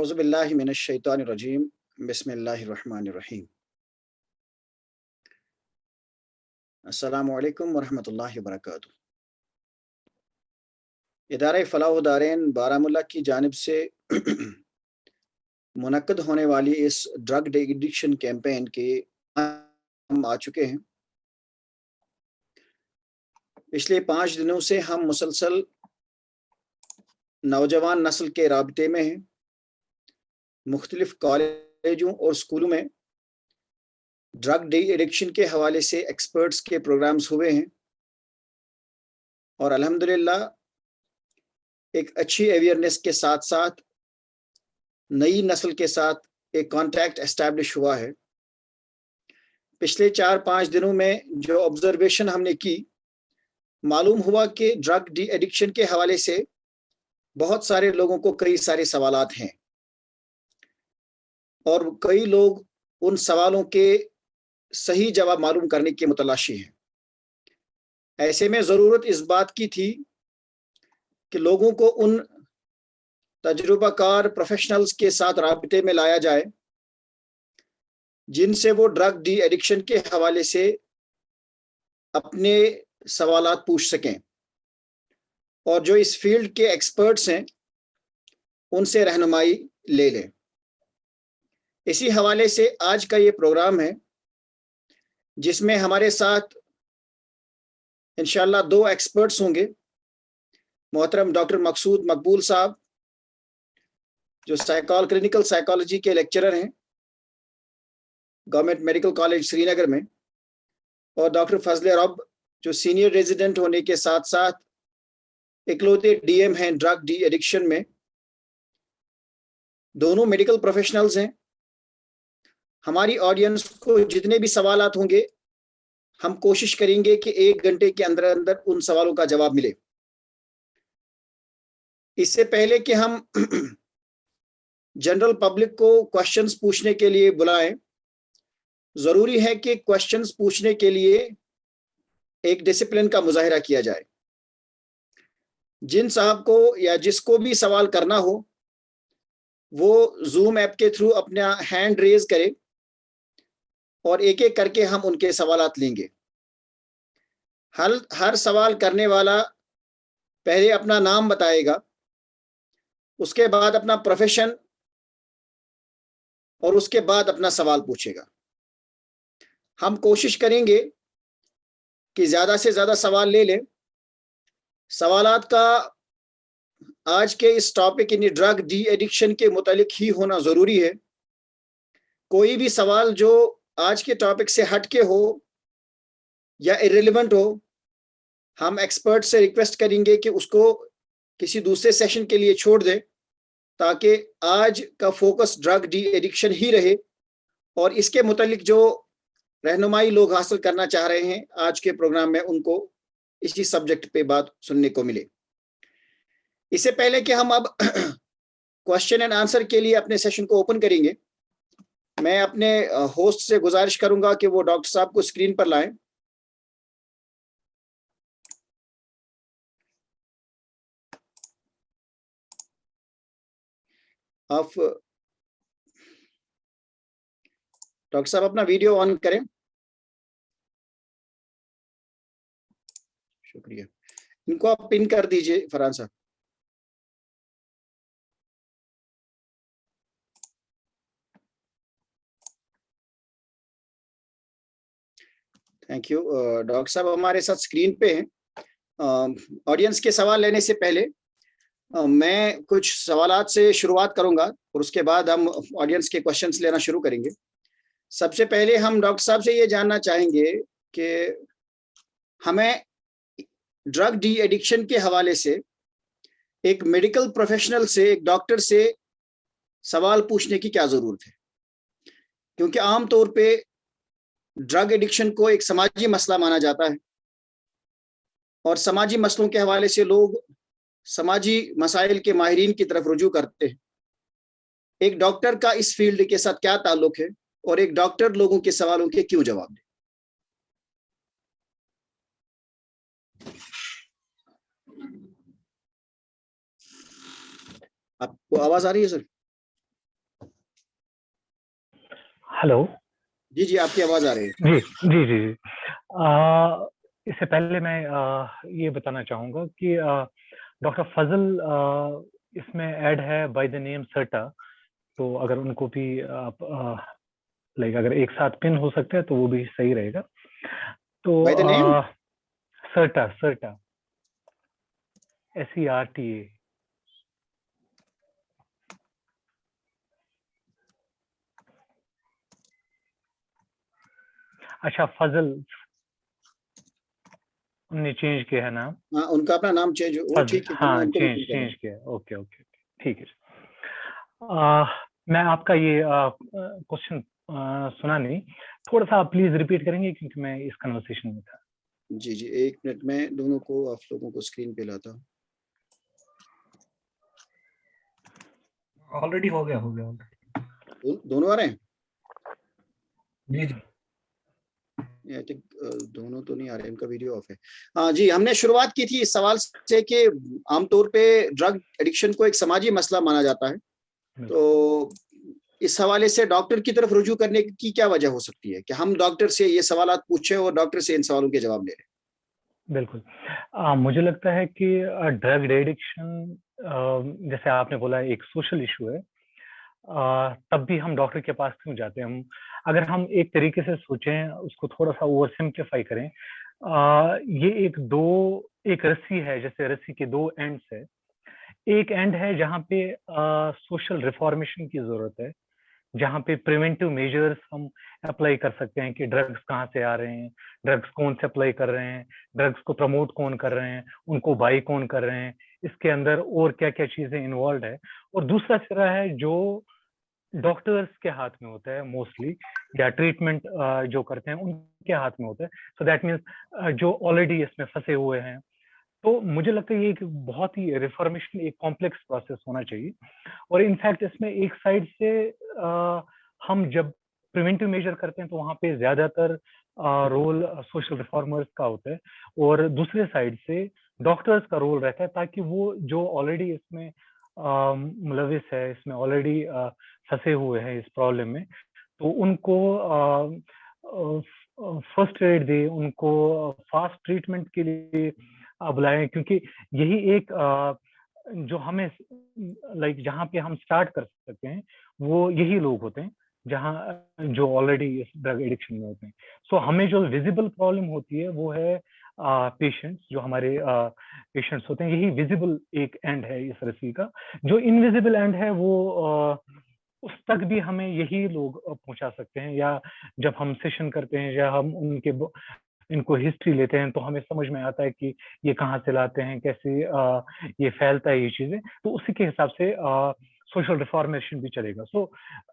औज़ुबिल्लाहि मिनश्शैतानिर्रजीम बिस्मिल्लाहिर्रहमानिर्रहीम। अस्सलामु अलैकुम वरहमतुल्लाहि वबरकातुहू। इदारा फलाह दारैन बारामुल्ला की जानिब से मुनक्कद होने वाली इस ड्रग एडिक्शन कैंपेन के हम आ चुके हैं। पिछले 5 दिनों से हम मुसलसल नौजवान नस्ल के राब्ते में हैं। मुख्तलिफ कॉलेजों और स्कूलों में ड्रग एडिक्शन के हवाले से एक्सपर्ट्स के प्रोग्राम्स हुए हैं और अल्हम्दुलिल्लाह एक अच्छी अवेयरनेस के साथ साथ नई नस्ल के साथ एक कांटेक्ट एस्टैब्लिश हुआ है। पिछले 4-5 दिनों में जो ऑब्जर्वेशन हमने की, मालूम हुआ कि ड्रग डी एडिक्शन के हवाले से बहुत सारे लोगों को कई सारे सवालात हैं और कई लोग उन सवालों के सही जवाब मालूम करने की मुतलाशी हैं। ऐसे में ज़रूरत इस बात की थी कि लोगों को उन तजुर्बाकार प्रोफेशनल्स के साथ राब्ते में लाया जाए जिनसे वो ड्रग डी एडिक्शन के हवाले से अपने सवालात पूछ सकें और जो इस फील्ड के एक्सपर्ट्स हैं उनसे रहनुमाई ले लें। इसी हवाले से आज का ये प्रोग्राम है जिसमें हमारे साथ इंशाअल्लाह 2 एक्सपर्ट्स होंगे। मोहतरम डॉक्टर मकसूद मकबूल साहब जो क्लिनिकल साइकोलॉजी के लेक्चरर हैं गवर्नमेंट मेडिकल कॉलेज श्रीनगर में, और डॉक्टर फजले रब जो सीनियर रेजिडेंट होने के साथ साथ इकलौते डीएम हैं ड्रग डी एडिक्शन में। दोनों मेडिकल प्रोफेशनल्स हैं। हमारी ऑडियंस को जितने भी सवालात होंगे हम कोशिश करेंगे कि 1 घंटे के अंदर अंदर उन सवालों का जवाब मिले। इससे पहले कि हम जनरल पब्लिक को क्वेश्चंस पूछने के लिए बुलाएं, जरूरी है कि क्वेश्चंस पूछने के लिए एक डिसिप्लिन का मुजाहिरा किया जाए। जिन साहब को या जिसको भी सवाल करना हो वो जूम ऐप के थ्रू अपना हैंड रेज करे और एक एक करके हम उनके सवालात लेंगे। हर सवाल करने वाला पहले अपना नाम बताएगा, उसके बाद अपना प्रोफेशन और उसके बाद अपना सवाल पूछेगा। हम कोशिश करेंगे कि ज़्यादा से ज़्यादा सवाल ले लें। सवालात का आज के इस टॉपिक यानी ड्रग डी एडिक्शन के मुतालिक ही होना ज़रूरी है। कोई भी सवाल जो आज के टॉपिक से हटके हो या इर्रेलेवेंट हो, हम एक्सपर्ट से रिक्वेस्ट करेंगे कि उसको किसी दूसरे सेशन के लिए छोड़ दें ताकि आज का फोकस ड्रग डी एडिक्शन ही रहे और इसके मुतालिक जो रहनुमाई लोग हासिल करना चाह रहे हैं आज के प्रोग्राम में उनको इसी सब्जेक्ट पे बात सुनने को मिले। इससे पहले कि हम अब क्वेश्चन एंड आंसर के लिए अपने सेशन को ओपन करेंगे, मैं अपने होस्ट से गुजारिश करूंगा कि वो डॉक्टर साहब को स्क्रीन पर लाएं। आप डॉक्टर साहब अपना वीडियो ऑन करें। शुक्रिया। इनको आप पिन कर दीजिए फरहान साहब। Thank you. डॉक्टर साहब हमारे साथ स्क्रीन पे हैं। ऑडियंस के सवाल लेने से पहले मैं कुछ सवालात से शुरुआत करूंगा और उसके बाद हम ऑडियंस के क्वेश्चंस लेना शुरू करेंगे। सबसे पहले हम डॉक्टर साहब से ये जानना चाहेंगे कि हमें ड्रग डी एडिक्शन के हवाले से एक मेडिकल प्रोफेशनल से, एक डॉक्टर से सवाल पूछने की क्या जरूरत है, क्योंकि आमतौर पे ड्रग एडिक्शन को एक समाजी मसला माना जाता है और समाजी मसलों के हवाले से लोग समाजी मसाइल के माहिरीन की तरफ रुजू करते हैं। एक डॉक्टर का इस फील्ड के साथ क्या ताल्लुक है और एक डॉक्टर लोगों के सवालों के क्यों जवाब दे? आपको आवाज आ रही है सर? हेलो। जी जी, आपकी आवाज आ रही है। जी जी जी जी। इससे पहले मैं ये बताना चाहूँगा कि डॉक्टर फजल इसमें ऐड है बाय द नेम सर्टा, तो अगर उनको भी आप लाइक अगर एक साथ पिन हो सकते हैं तो वो भी सही रहेगा। तो बाय द नेम। सर्टा सर्टा SERTA। अच्छा, फजल उनने चेंज किया है नाम। हाँ, उनका अपना नाम चेंज, वो फजल, ठीक है, मैं हाँ, उनको भी चेंज पिन चेंज करूंगा। किया। ओके ओके ठीक है। मैं आपका ये क्वेश्चन सुना नहीं, थोड़ा सा आप प्लीज रिपीट करेंगे क्योंकि मैं इस कन्वर्सेशन में था। जी जी, एक मिनट में दोनों को, आप लोगों को स्क्रीन पे लाता हूँ। ऑलरेडी हो गया दोनों आ रहे हैं? जी जी। आई थिंक दोनों तो नहीं आ रहे, इनका वीडियो ऑफ है। हाँ जी, हमने शुरुआत की थी इस सवाल से कि आमतौर पे ड्रग एडिक्शन को एक समाजी मसला माना जाता है, तो इस हवाले से डॉक्टर की तरफ रुजू करने की क्या वजह हो सकती है कि हम डॉक्टर से ये सवाल पूछें और डॉक्टर से इन सवालों के जवाब ले लें? बिल्कुल। मुझे लगता है कि ड्रग एडिक्शन जैसे आपने बोला एक सोशल इशू है, तब भी हम डॉक्टर के पास क्यों जाते हैं? हम अगर हम एक तरीके से सोचें, उसको थोड़ा सा ओवर सिंप्लीफाई करें, ये एक रस्सी है, जैसे रस्सी के दो एंड्स है। एक एंड है जहाँ पे सोशल रिफॉर्मेशन की जरूरत है, जहाँ पे प्रिवेंटिव मेजर्स हम अप्लाई कर सकते हैं कि ड्रग्स कहाँ से आ रहे हैं, ड्रग्स कौन से अप्लाई कर रहे हैं, ड्रग्स को प्रमोट कौन कर रहे हैं, उनको बाई कौन कर रहे हैं, इसके अंदर और क्या क्या चीजें इन्वॉल्व है। और दूसरा सिरा है जो डॉक्टर्स के हाथ में होता है मोस्टली, या ट्रीटमेंट जो करते हैं उनके हाथ में होता है। सो दैट मीन्स जो ऑलरेडी इसमें फंसे हुए हैं। तो मुझे लगता है ये एक बहुत ही रिफॉर्मेशन, एक कॉम्प्लेक्स प्रोसेस होना चाहिए। और इनफैक्ट इसमें एक साइड से हम जब प्रिवेंटिव मेजर करते हैं तो वहाँ पे ज्यादातर रोल सोशल रिफॉर्मर्स का होता है, और दूसरे साइड से डॉक्टर्स का रोल रहता है, ताकि वो जो ऑलरेडी इसमें मुलविस है, इसमें ऑलरेडी फंसे हुए हैं इस प्रॉब्लम में, तो उनको फर्स्ट एड दे, उनको फास्ट ट्रीटमेंट के लिए बुलाएं। क्योंकि यही एक जो हमें लाइक जहाँ पे हम स्टार्ट कर सकते हैं, वो यही लोग होते हैं जहाँ जो ऑलरेडी इस ड्रग एडिक्शन में होते हैं। सो हमें जो विजिबल प्रॉब्लम होती है वो है पेशेंट्स, जो हमारे पेशेंट्स होते हैं, यही विजिबल एक एंड है इस रस्सी का। जो इनविजिबल एंड है वो उस तक भी हमें यही लोग पहुंचा सकते हैं, या जब हम सेशन करते हैं या हम इनको हिस्ट्री लेते हैं तो हमें समझ में आता है कि ये कहाँ से लाते हैं, कैसे ये फैलता है, ये चीजें। तो उसी के हिसाब से सोशल रिफॉर्मेशन भी चलेगा। सो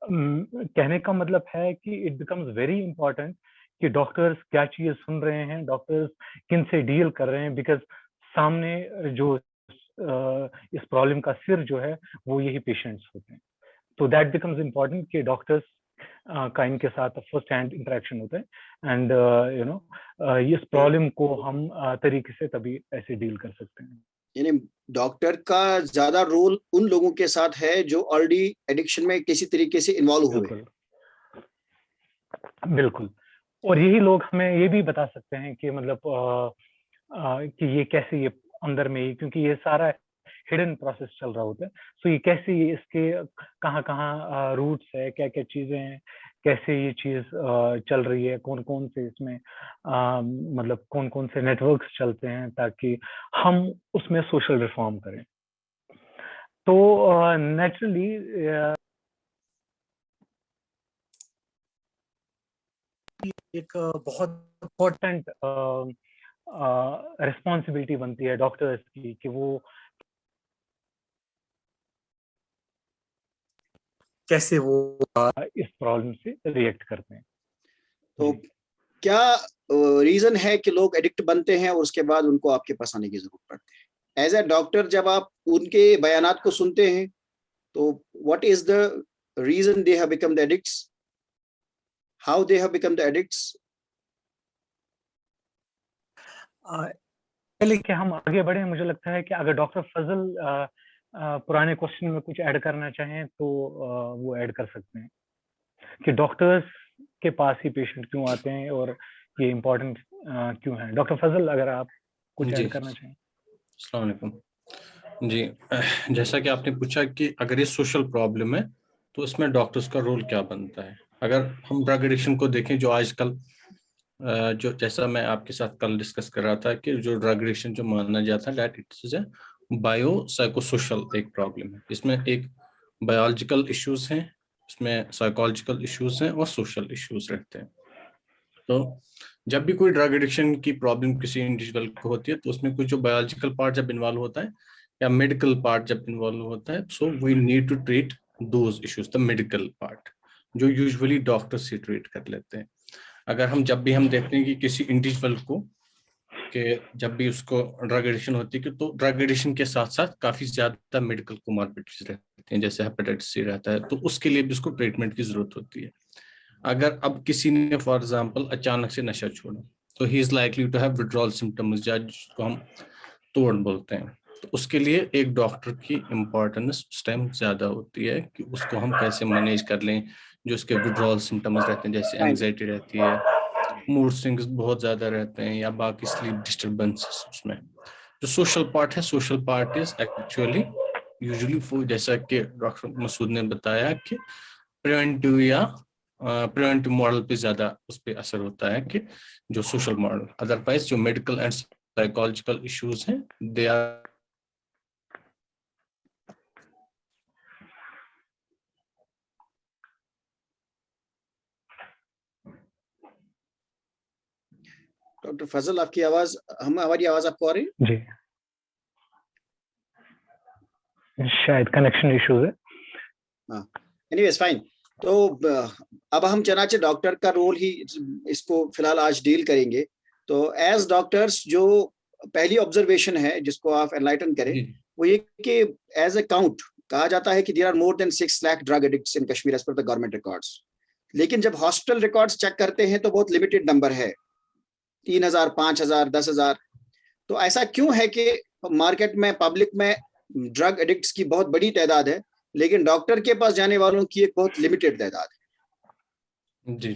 कहने का मतलब है कि इट बिकम्स वेरी इंपॉर्टेंट कि डॉक्टर्स क्या चीज सुन रहे हैं, डॉक्टर्स किन से डील कर रहे हैं, बिकॉज सामने जो इस प्रॉब्लम का सिर जो है वो यही पेशेंट्स होते हैं। तो दैट बिकम्स इम्पोर्टेंट कि डॉक्टर्स का इनके साथ फर्स्ट हैंड इंटरेक्शन होता है, एंड यू नो इस प्रॉब्लम को हम तरीके से तभी ऐसे डील कर सकते हैं। यानी डॉक्टर का ज्यादा रोल उन लोगों के साथ है जो ऑलरेडी एडिक्शन में किसी तरीके से इन्वॉल्व हुए हैं। बिल्कुल बिल्कुल। और यही लोग हमें ये भी बता सकते हैं कि मतलब कि ये कैसे, ये अंदर में ही, क्योंकि ये सारा हिडन प्रोसेस चल रहा होता है। सो ये कैसे, ये इसके कहाँ कहाँ रूट्स है, क्या क्या चीजें हैं, कैसे ये चीज चल रही है, कौन कौन से इसमें मतलब कौन कौन से नेटवर्क्स चलते हैं, ताकि हम उसमें सोशल रिफॉर्म करें। तो नेचुरली एक बहुत इम्पोर्टेंट रिस्पॉन्सिबिलिटी बनती है डॉक्टर्स की कि वो कैसे वो इस प्रॉब्लम से रिएक्ट करते हैं। तो क्या रीजन है कि लोग एडिक्ट बनते हैं और उसके बाद उनको आपके पास आने की जरूरत पड़ती है? एज ए डॉक्टर जब आप उनके बयानात को सुनते हैं तो what is the reason they have become the addicts, how they have become the addicts? पहले कि हम आगे बढ़े, मुझे लगता है कि अगर डॉक्टर फजल पुराने क्वेश्चन में कुछ ऐड करना चाहें तो वो ऐड कर सकते हैं कि डॉक्टर्स के पास ही पेशेंट क्यों आते हैं और ये इम्पोर्टेंट क्यों है? डॉक्टर फजल, अगर आप कुछ जी, ऐड करना चाहें। अस्सलाम वालेकुम। जी, जैसा कि आपने पूछा कि अगर ये सोशल प्रॉब्लम है तो इसमें डॉक्टर्स का रोल क्या बनता है। अगर हम ड्रग एडिक्शन को देखें, जो आजकल जो जैसा मैं आपके साथ कल डिस्कस कर रहा था कि जो ड्रग एडिक्शन जो माना जाता है that it's a bio psychosocial एक प्रॉब्लम है। इसमें एक बायोलॉजिकल इश्यूज हैं, इसमें साइकोलॉजिकल इश्यूज हैं और सोशल इश्यूज रहते हैं। तो जब भी कोई ड्रग एडिक्शन की प्रॉब्लम किसी इंडिविजुअल को होती है तो उसमें कुछ जो बायोलॉजिकल पार्ट जब इन्वॉल्व होता है या मेडिकल पार्ट जब इन्वॉल्व होता है, so we need to treat those issues, the medical part जो यूजुअली डॉक्टर से ट्रीट कर लेते हैं। अगर हम जब भी हम देखते हैं कि किसी इंडिविजुअल को कि जब भी उसको ड्रग एडिक्शन होती है तो ड्रग एडिक्शन के साथ साथ काफी ज्यादा मेडिकल कोमॉर्बिडिटीज रहती हैं, जैसे हेपेटाइटिस सी रहता है, तो उसके लिए भी उसको ट्रीटमेंट की जरूरत होती है। अगर अब किसी ने फॉर एग्जांपल अचानक से नशा छोड़ा तो he is likely to have withdrawal symptoms, जिसको हम तोड़ बोलते हैं। तो उसके लिए एक डॉक्टर की इम्पोर्टेंस उस टाइम ज्यादा होती है कि उसको हम कैसे मैनेज कर लें। जो उसके विड्रॉल सिम्टम्स रहते हैं, जैसे एंग्जाइटी रहती है, मूड स्विंग्स बहुत ज्यादा रहते हैं, या बाकी स्लीप डिस्टर्बेंसेस। उसमें जो सोशल पार्ट है, social part is actually usually जैसा कि डॉक्टर मसूद ने बताया कि प्रिवेंटिव या प्रिवेंटिव मॉडल पे ज्यादा उस पर असर होता है कि जो सोशल मॉडल। अदरवाइज जो मेडिकल एंड साइकोलॉजिकल इश्यूज हैं दे आर डॉक्टर फजल, आपकी आवाज, हमारी आवाज आपको आ रही है? जी, शायद कनेक्शन इश्यूज है। हाँ, एनीवेज फाइन। तो अब हम चनाचे डॉक्टर का रोल ही इसको फिलहाल आज डील करेंगे। तो एज डॉक्टर्स जो पहली ऑब्जर्वेशन है जिसको आप एनलाइटन करें वो ये कि एज ए काउंट कहा जाता है कि there are more than 6 lakh drug addicts in Kashmir as per the government records. लेकिन जब हॉस्पिटल रिकॉर्ड्स चेक करते हैं तो बहुत लिमिटेड नंबर है, 3,000, 5,000, 10,000। तो ऐसा क्यों है कि मार्केट में, पब्लिक में ड्रग एडिक्ट्स की बहुत बड़ी तादाद है लेकिन डॉक्टर के पास जाने वालों की एक बहुत लिमिटेड तादाद है? जी,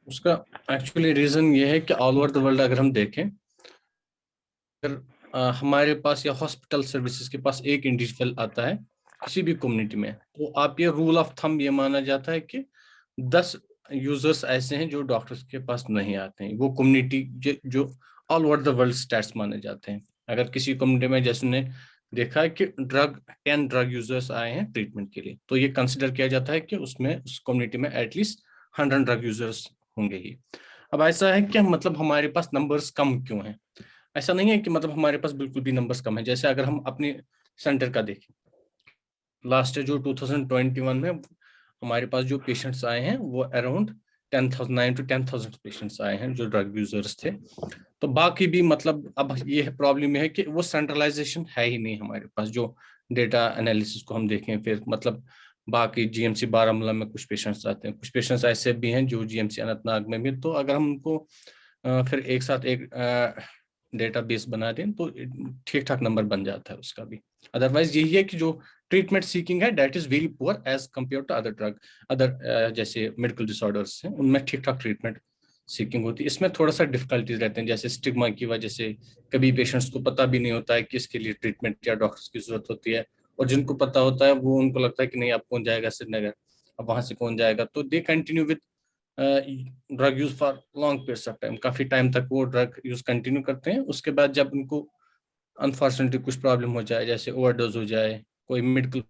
उसका एक्चुअली रीजन ये है कि ऑल ओवर द वर्ल्ड अगर हम देखें, अगर हमारे पास या हॉस्पिटल सर्विसेज के पास एक इंडिविजुअल आता है किसी भी कम्युनिटी में, तो आप ये रूल ऑफ थंब ये माना जाता है कि 10 यूजर्स ऐसे हैं जो डॉक्टर्स के पास नहीं आते हैं। वो कम्युनिटी जो all over the world stats माने जाते हैं। अगर किसी कम्युनिटी में जैसे ने देखा है कि 10 ड्रग यूजर्स आए हैं ट्रीटमेंट के लिए, तो ये कंसिडर किया जाता है कि उसमें उस कम्युनिटी में एटलीस्ट 100 ड्रग यूजर्स होंगे ही। अब ऐसा है कि मतलब हमारे पास नंबर्स कम क्यों हैं? ऐसा नहीं है कि मतलब हमारे पास बिल्कुल भी नंबर्स कम है। जैसे अगर हम अपने सेंटर का देखें, लास्ट जो 2021 में हमारे पास जो पेशेंट्स आए हैं वो अराउंड 9 to 10,000 पेशेंट्स आए हैं जो ड्रग यूजर्स थे। तो बाकी भी मतलब अब ये प्रॉब्लम है कि वो सेंट्रलाइजेशन है ही नहीं हमारे पास। जो डेटा एनालिसिस को हम देखें, फिर मतलब बाकी जीएमसी बारामूला में कुछ पेशेंट्स आते हैं, कुछ पेशेंट्स ऐसे भी हैं जो जीएमसी अनंतनाग में भी। तो अगर हम उनको फिर एक साथ एक डेटाबेस बना दें तो ठीक ठाक नंबर बन जाता है उसका भी। अदरवाइज यही है कि जो ट्रीटमेंट सीकिंग है that is very poor as compare to other drug, other जैसे मेडिकल डिसऑर्डर्स हैं उनमें ठीक ठाक ट्रीटमेंट सीकिंग होती है। इसमें थोड़ा सा डिफिकल्टीज रहते हैं, जैसे स्टिग्मा की वजह से कभी पेशेंट्स को पता भी नहीं होता है कि इसके लिए ट्रीटमेंट या डॉक्टर्स की जरूरत होती है, और जिनको पता होता है वो उनको लगता है कि नहीं अब कौन जाएगा श्रीनगर, अब वहां से कौन जाएगा, तो they continue with drug use for long periods of time. काफी टाइम तक वो ड्रग यूज कंटिन्यू करते हैं। उसके बाद जब उनको अनफॉर्चुनेटली कुछ प्रॉब्लम हो जाए, जैसे ओवरडोज हो जाए, कोई मेडिकल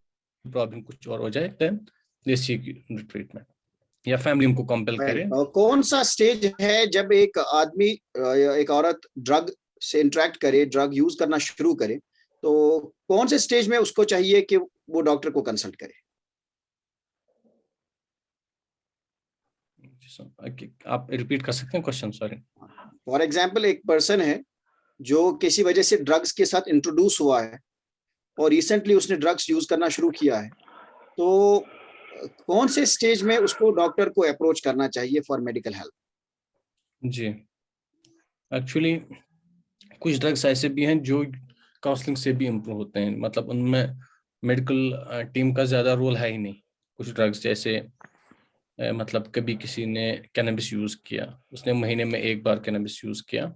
प्रॉब्लम कुछ और हो जाए, देन दे सीक ट्रीटमेंट या फैमिली उनको कंपेल करे। कौन सा स्टेज है जब एक आदमी एक औरत ड्रग से इंटरेक्ट करे, ड्रग यूज करना शुरू करे, तो कौन से स्टेज में उसको चाहिए कि वो डॉक्टर को कंसल्ट करे? आप रिपीट कर सकते हैं क्वेश्चन? सॉरी। फॉर एग्जाम्पल, एक पर्सन है जो किसी वजह से ड्रग्स के साथ इंट्रोड्यूस हुआ है और रिसेंटली उसने ड्रग्स यूज करना शुरू किया है, तो कौन से स्टेज में उसको डॉक्टर को अप्रोच करना चाहिए फॉर मेडिकल हेल्प? जी, एक्चुअली कुछ ड्रग्स ऐसे भी हैं जो काउंसलिंग से भी इम्प्रूव होते हैं, मतलब उनमें मेडिकल टीम का ज्यादा रोल है ही नहीं। कुछ ड्रग्स जैसे मतलब कभी किसी ने कैनबिस यूज किया, उसने महीने में एक बार कैनबिस यूज किया,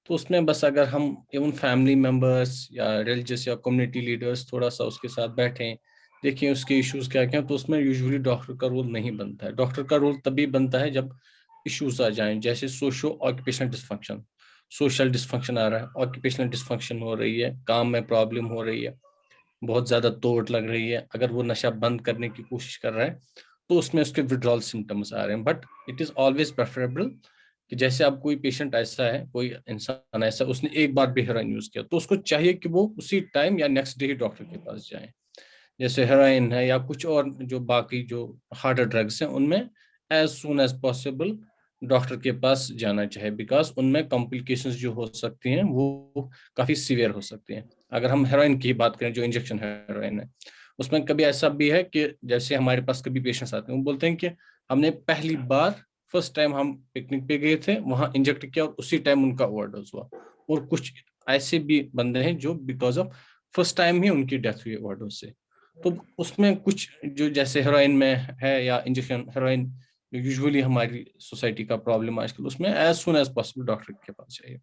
तो उसमें बस अगर हम इवन फैमिली मेंबर्स या रिलीजियस या कम्युनिटी लीडर्स थोड़ा सा उसके साथ बैठें, देखिए उसके इश्यूज क्या क्या, तो उसमें यूजुअली डॉक्टर का रोल नहीं बनता है। डॉक्टर का रोल तभी बनता है जब इश्यूज आ जाएं, जैसे socio occupational dysfunction, social dysfunction आ रहा है, ऑक्यूपेशनल डिस्फंक्शन हो रही है, काम में प्रॉब्लम हो रही है, बहुत ज्यादा चोट लग रही है, अगर वो नशा बंद करने की कोशिश कर रहा है तो उसमें उसके विड्रॉल सिम्टम्स आ रहे हैं। But it is always preferable कि जैसे आप कोई पेशेंट ऐसा है, कोई इंसान ऐसा, उसने एक बार भी हेरोइन यूज किया, तो उसको चाहिए कि वो उसी टाइम या नेक्स्ट डे ही डॉक्टर के पास जाए। जैसे हेरोइन है या कुछ और जो बाकी जो हार्डर ड्रग्स हैं, उनमें as soon as possible doctor के पास जाना चाहिए, बिकॉज उनमें कॉम्प्लिकेशंस जो हो सकती हैं वो काफी सीवियर हो सकती हैं। अगर हम हेरोइन की बात करें, जो इंजेक्शन हेरोइन है, उसमें कभी ऐसा भी है कि जैसे हमारे पास कभी पेशेंट्स आते हैं, वो बोलते हैं कि हमने पहली बार फर्स्ट टाइम हम पिकनिक पे गए थे, वहां इंजेक्ट किया और उसी टाइम उनका ओवरडोज हुआ। और कुछ ऐसे भी बंदे हैं जो बिकॉज ऑफ फर्स्ट टाइम ही उनकी डेथ हुई ओवरडोज से। तो उसमें कुछ जो जैसे हेरोइन में है या इंजेक्शन हेरोइन जो यूजुअली हमारी सोसाइटी का प्रॉब्लम आजकल, उसमें as soon as possible doctor के पास चाहिए।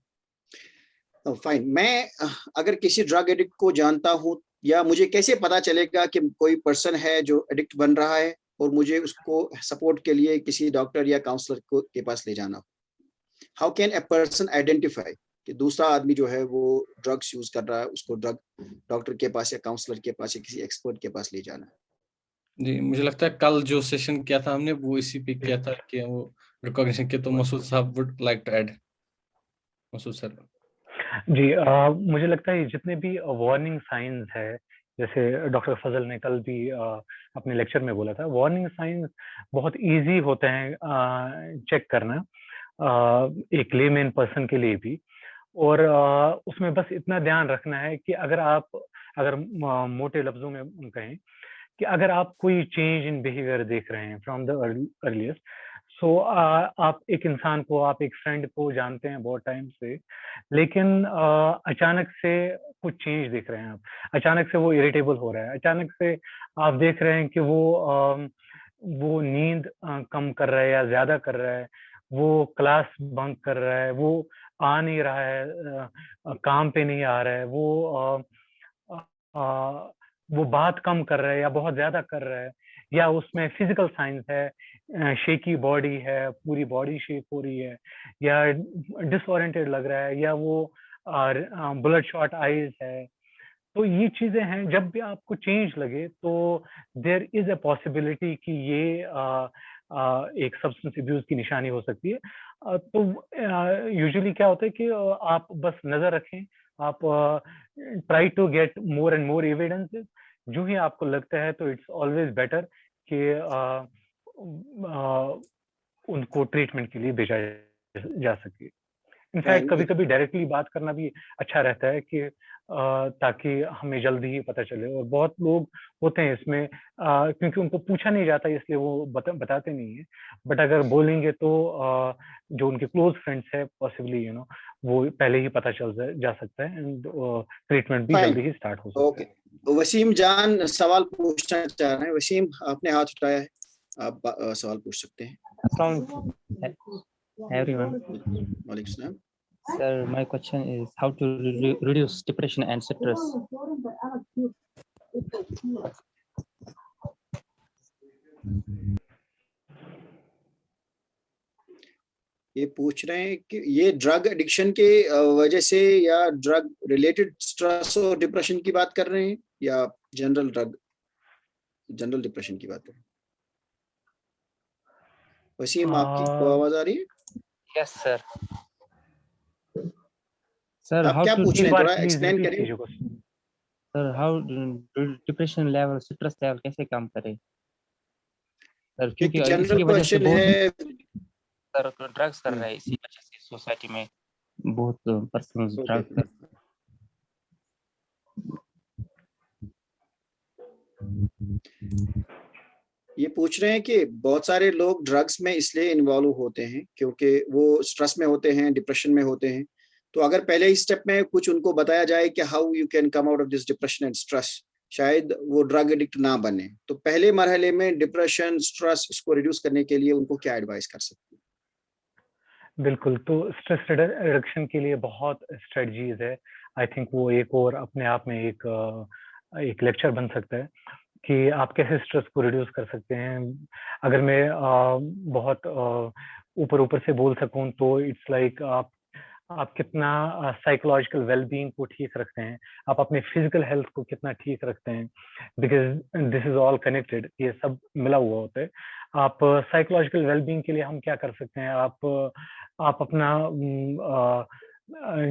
फाइन। मैं अगर किसी ड्रग एडिक्ट को जानता हूँ, या मुझे कैसे पता चलेगा कि कोई पर्सन है जो एडिक्ट बन रहा है और मुझे उसको सपोर्ट के लिए किसी डॉक्टर या काउंसलर को के पास ले जाना? How can a person identify कि दूसरा आदमी जो है वो ड्रग्स यूज कर रहा है, उसको ड्रग डॉक्टर के पास या काउंसलर के पास या किसी एक्सपर्ट के पास ले जाना? जी, मुझे लगता है कल जो सेशन किया था हमने वो इसी पे किया था कि वो रिकॉग्निशन के, तो मसूद साहब would like to add. Masood sir. जी, मुझे लगता है जितने भी वार्निंग साइंस है, जैसे डॉक्टर फजल ने कल भी अपने लेक्चर में बोला था, वार्निंग साइंस बहुत इजी होते हैं चेक करना एक लेमैन पर्सन के लिए भी। और उसमें बस इतना ध्यान रखना है कि अगर मोटे लफ्जों में कहें कि अगर आप कोई चेंज इन बिहेवियर देख रहे हैं फ्रॉम द अर्लीस्ट, सो आप एक इंसान को, आप एक फ्रेंड को जानते हैं बहुत टाइम से, लेकिन अचानक से कुछ चेंज देख रहे हैं आप, अचानक से वो इरिटेबल हो रहा है, अचानक से आप देख रहे हैं कि वो नींद कम कर रहा है या ज्यादा कर रहा है, वो क्लास बंक कर रहा है, वो आ नहीं रहा है, काम पे नहीं आ रहा है, वो बात कम कर रहा है या बहुत ज्यादा कर रहा है, या उसमें फिजिकल साइंस है, शेकी बॉडी है, पूरी बॉडी शेक हो रही है, या डिसओरिएंटेड लग रहा है, या वो ब्लड शॉट आईज है। तो ये चीजें हैं, जब भी आपको चेंज लगे तो देयर इज अ पॉसिबिलिटी कि ये एक सब्सटेंस अब्यूज की निशानी हो सकती है। तो यूजुअली क्या होता है कि आप बस नजर रखें, आप try to get more and more evidences. जो ही आपको लगता है तो इट्स ऑलवेज बेटर कि उनको ट्रीटमेंट के लिए भेजा जा सके। इनफैक्ट कभी कभी डायरेक्टली बात करना भी अच्छा रहता है कि ताकि हमें जल्दी ही पता चले। और बहुत लोग होते हैं इसमें क्योंकि उनको पूछा नहीं जाता इसलिए वो बताते नहीं है, बट अगर बोलेंगे तो जो उनके क्लोज फ्रेंड्स है पॉसिबली वो पहले ही पता चल जा सकता है एंड ट्रीटमेंट भी जल्दी ही स्टार्ट हो सकता है। ओके, वसीम जान सवाल पूछना चाह रहे हैं। वसीम, आपने हाथ उठाया है, आप सवाल पूछ सकते हैं। Everyone. वालेकुम। Sir, my question is how to reduce depression and stress. ये पूछ रहे हैं कि ये ड्रग एडिक्शन के वजह से या ड्रग रिलेटेड स्ट्रेस और डिप्रेशन की बात कर रहे हैं या जनरल डिप्रेशन की बात कर रहे हैं? वसीम, आपकी आवाज आ रही है? Yes, sir. Sir, आप क्या पूछ रहे हैं, थोड़ा एक्सप्लेन करें। Sir, how depression level, stress level कैसे काम करे? सर क्योंकि जनरल क्वेश्चन है। सर ड्रग्स कर रहे हैं, इसी वजह से सोसाइटी में बहुत पर्सन ड्रग्स कर। ये पूछ रहे हैं कि बहुत सारे लोग ड्रग्स में इसलिए इन्वॉल्व होते हैं क्योंकि वो स्ट्रेस में होते हैं, डिप्रेशन में होते हैं। तो अगर पहले ही स्टेप में कुछ उनको बताया जाए कि how you can come out of this depression and stress, शायद वो ड्रग एडिक्ट ना बने। तो पहले मरहले में डिप्रेशन, स्ट्रेस, इसको रिड्यूस करने के लिए उनको क्या एडवाइस कर सकते हैं? बिल्कुल, तो स्ट्रेस रिडक्शन के लिए बहुत स्ट्रेटजीज है। आई थिंक वो एक और अपने आप में एक लेक्चर बन सकता है कि आप कैसे स्ट्रेस को रिड्यूस कर सकते हैं। अगर मैं बहुत ऊपर से बोल सकूं तो इट्स लाइक आप कितना साइकोलॉजिकल वेलबींग को ठीक रखते हैं, आप अपने फिजिकल हेल्थ को कितना ठीक रखते हैं, because this is all connected, ये सब मिला हुआ होता है। आप साइकोलॉजिकल वेलबींग के लिए हम क्या कर सकते हैं, आप अपना